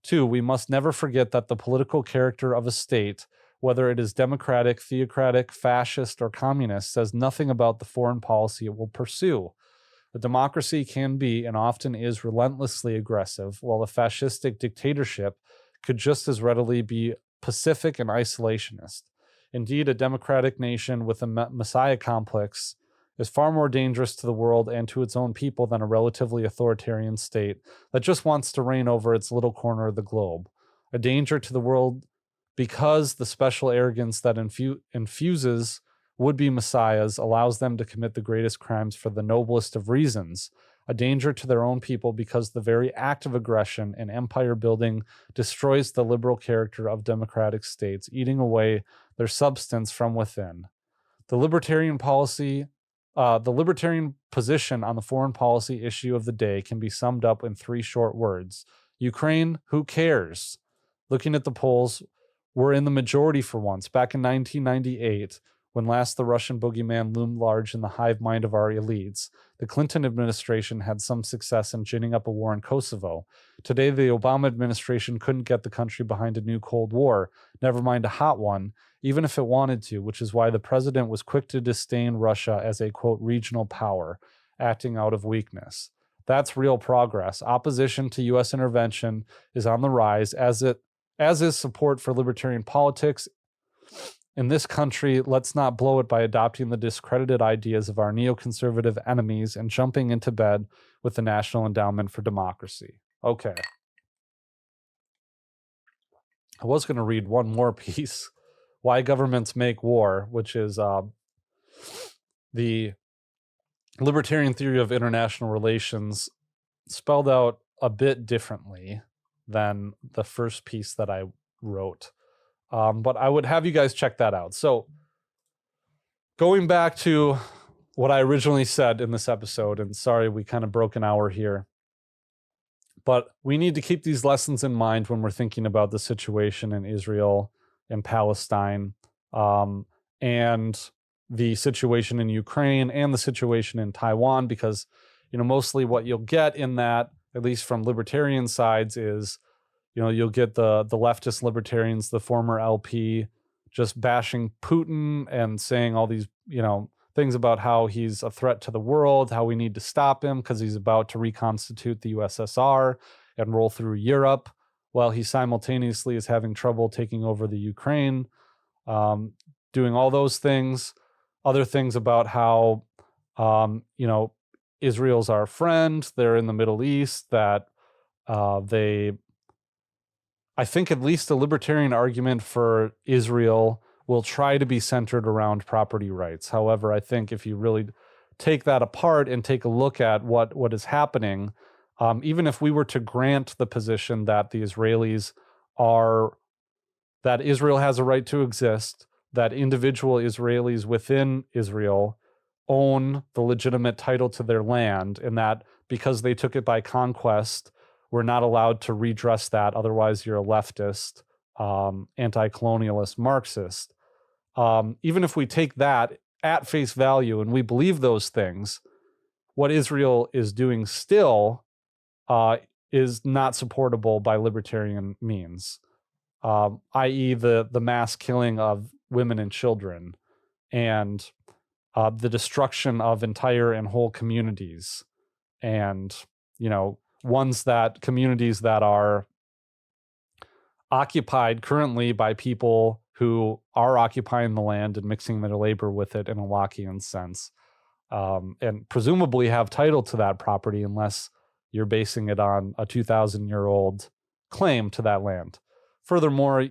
2, we must never forget that the political character of a state, whether it is democratic, theocratic, fascist, or communist, says nothing about the foreign policy it will pursue. A democracy can be and often is relentlessly aggressive, while a fascistic dictatorship could just as readily be pacific and isolationist. Indeed, a democratic nation with a messiah complex is far more dangerous to the world and to its own people than a relatively authoritarian state that just wants to reign over its little corner of the globe. A danger to the world because the special arrogance that infuses would-be messiahs allows them to commit the greatest crimes for the noblest of reasons. A danger to their own people because the very act of aggression and empire building destroys the liberal character of democratic states, eating away their substance from within. The libertarian position on the foreign policy issue of the day can be summed up in 3 short words. Ukraine, who cares? Looking at the polls, we're in the majority for once. Back in 1998, when last the Russian boogeyman loomed large in the hive mind of our elites, the Clinton administration had some success in ginning up a war in Kosovo. Today, the Obama administration couldn't get the country behind a new Cold War, never mind a hot one, even if it wanted to, which is why the president was quick to disdain Russia as a, quote, regional power, acting out of weakness. That's real progress. Opposition to U.S. intervention is on the rise, as is support for libertarian politics. In this country, let's not blow it by adopting the discredited ideas of our neoconservative enemies and jumping into bed with the National Endowment for Democracy. Okay. I was going to read one more piece, Why Governments Make War, which is the libertarian theory of international relations spelled out a bit differently than the first piece that I wrote. But I would have you guys check that out. So going back to what I originally said in this episode, and sorry, we kind of broke an hour here, but we need to keep these lessons in mind when we're thinking about the situation in Israel and Palestine, and the situation in Ukraine and the situation in Taiwan, because, mostly what you'll get in that, at least from libertarian sides, is you'll get the leftist libertarians, the former LP, just bashing Putin and saying all these, things about how he's a threat to the world, how we need to stop him because he's about to reconstitute the USSR and roll through Europe, while he simultaneously is having trouble taking over the Ukraine, doing all those things. Other things about how, Israel's our friend, they're in the Middle East, that I think at least a libertarian argument for Israel will try to be centered around property rights. However, I think if you really take that apart and take a look at what is happening, even if we were to grant the position that the Israelis are that Israel has a right to exist, that individual Israelis within Israel own the legitimate title to their land, and that because they took it by conquest, we're not allowed to redress that. Otherwise, you're a leftist, anti-colonialist Marxist. Even if we take that at face value and we believe those things, what Israel is doing still is not supportable by libertarian means, i.e. the mass killing of women and children, and the destruction of entire and whole communities, and communities that are occupied currently by people who are occupying the land and mixing their labor with it in a Lockean sense, and presumably have title to that property unless you're basing it on a 2,000-year-old claim to that land. Furthermore,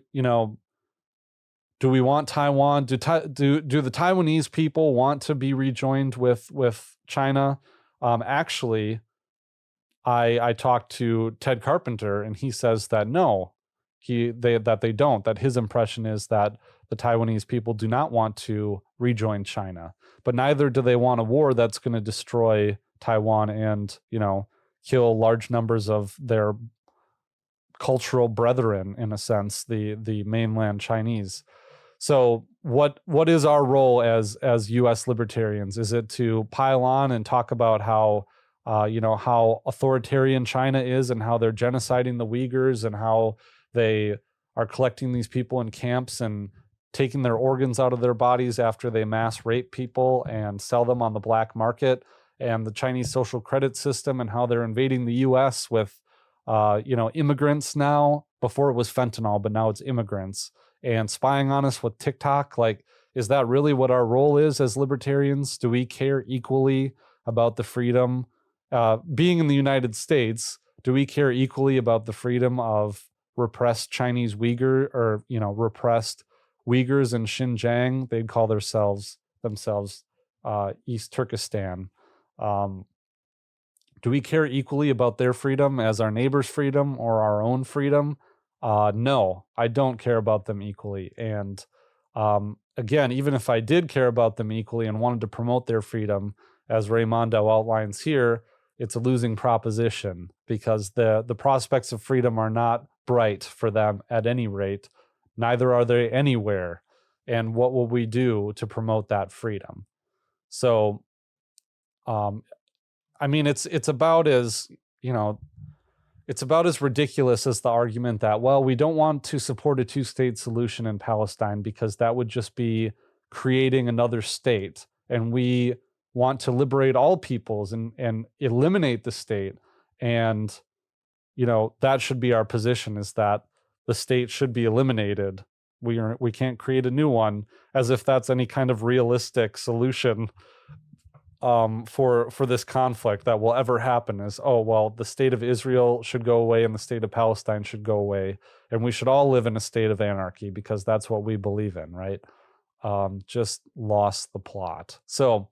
do we want Taiwan? Do the Taiwanese people want to be rejoined with China? Actually, I talked to Ted Carpenter, and he says that no, that they don't. That his impression is that the Taiwanese people do not want to rejoin China, but neither do they want a war that's going to destroy Taiwan and kill large numbers of their cultural brethren, in a sense, the mainland Chinese. So what is our role as U.S. libertarians? Is it to pile on and talk about how how authoritarian China is and how they're genociding the Uyghurs and how they are collecting these people in camps and taking their organs out of their bodies after they mass rape people and sell them on the black market, and the Chinese social credit system and how they're invading the U.S. with immigrants now? Before it was fentanyl, but now it's immigrants, and spying on us with TikTok. Like, is that really what our role is as libertarians? Do we care equally about the freedom? Being in the United States, do we care equally about the freedom of repressed Chinese repressed Uyghurs in Xinjiang? They'd call themselves East Turkestan. Do we care equally about their freedom as our neighbor's freedom or our own freedom? No, I don't care about them equally. And again, even if I did care about them equally and wanted to promote their freedom, as Raimondo outlines here, it's a losing proposition, because the prospects of freedom are not bright for them at any rate. Neither are they anywhere. And what will we do to promote that freedom? So, it's about as, it's about as ridiculous as the argument that, well, we don't want to support a two-state solution in Palestine because that would just be creating another state. And we want to liberate all peoples and eliminate the state. And, that should be our position, is that the state should be eliminated. We can't create a new one, as if that's any kind of realistic solution for this conflict that will ever happen. Is, oh, well, the state of Israel should go away and the state of Palestine should go away, and we should all live in a state of anarchy because that's what we believe in, right? Just lost the plot. So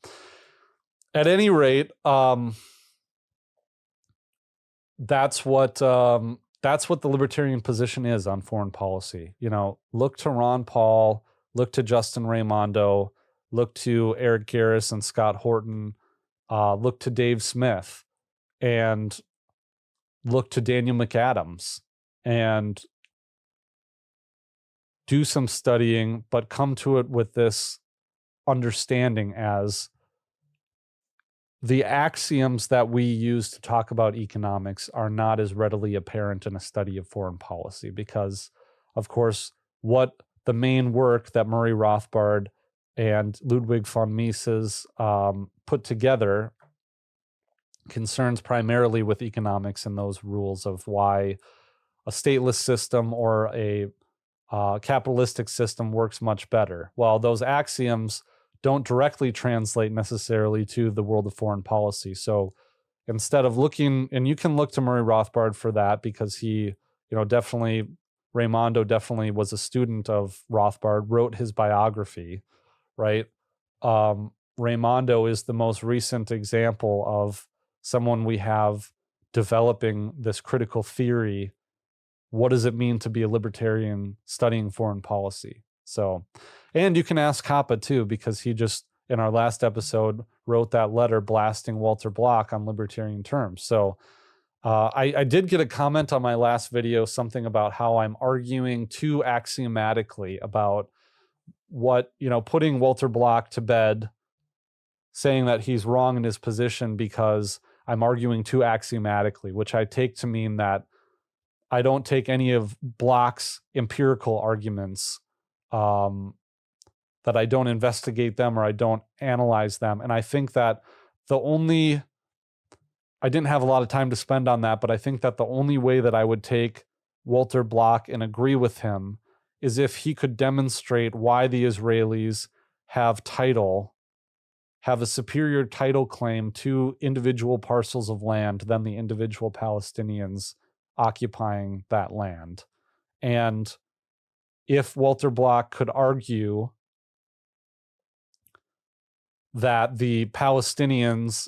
at any rate, that's what the libertarian position is on foreign policy. Look to Ron Paul, look to Justin Raimondo, look to Eric Garris and Scott Horton, look to Dave Smith, and look to Daniel McAdams, and do some studying, but come to it with this understanding as the axioms that we use to talk about economics are not as readily apparent in a study of foreign policy, because, of course, what the main work that Murray Rothbard and Ludwig von Mises put together concerns primarily with economics and those rules of why a stateless system or a capitalistic system works much better. While those axioms don't directly translate necessarily to the world of foreign policy. So instead of looking, and you can look to Murray Rothbard for that, because he, Raimondo definitely was a student of Rothbard, wrote his biography, right? Raimondo is the most recent example of someone we have developing this critical theory what does it mean to be a libertarian studying foreign policy? So, and you can ask Kappa too, because he just, in our last episode, wrote that letter blasting Walter Block on libertarian terms. So I did get a comment on my last video, something about how I'm arguing too axiomatically about what, putting Walter Block to bed, saying that he's wrong in his position because I'm arguing too axiomatically, which I take to mean that I don't take any of Block's empirical arguments, that I don't investigate them or I don't analyze them. And I think that I didn't have a lot of time to spend on that, but I think that the only way that I would take Walter Block and agree with him is if he could demonstrate why the Israelis have a superior title claim to individual parcels of land than the individual Palestinians occupying that land. And if Walter Block could argue that the Palestinians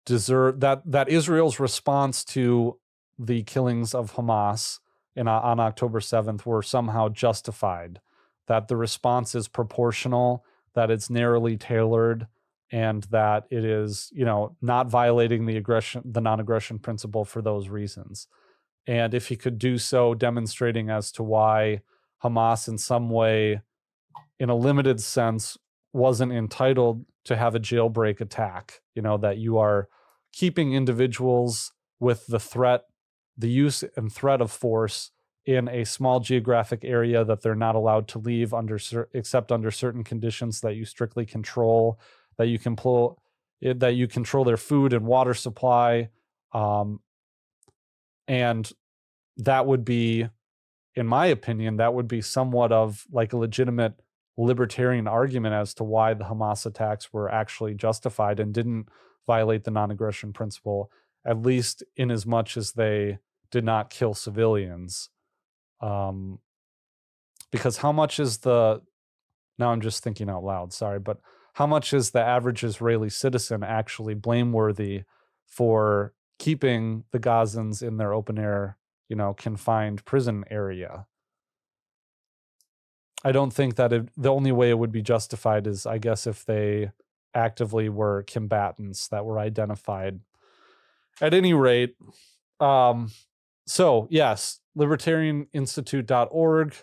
deserve that Israel's response to the killings of Hamas on October 7th were somehow justified, that the response is proportional, that it's narrowly tailored, and that it is, not violating the non-aggression principle for those reasons. And if he could do so, demonstrating as to why Hamas in some way, in a limited sense, wasn't entitled to have a jailbreak attack, that you are keeping individuals with the use and threat of force in a small geographic area that they're not allowed to leave except under certain conditions that you strictly control, that you control their food and water supply. And that would be, in my opinion, that would be somewhat of like a legitimate libertarian argument as to why the Hamas attacks were actually justified and didn't violate the non-aggression principle, at least in as much as they did not kill civilians. Because how much is now I'm just thinking out loud, sorry, but how much is the average Israeli citizen actually blameworthy for keeping the Gazans in their open air, confined prison area? I don't think that the only way it would be justified is, I guess, if they actively were combatants that were identified. At any rate, so yes, libertarianinstitute.org,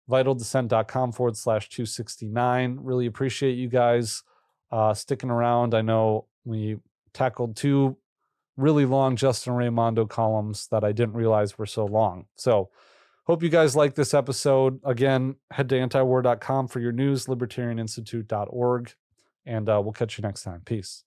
vitaldissent.com/269. Really appreciate you guys sticking around. I know we tackled 2 really long Justin Raimondo columns that I didn't realize were so long. So hope you guys like this episode. Again, head to antiwar.com for your news, libertarianinstitute.org, and we'll catch you next time. Peace.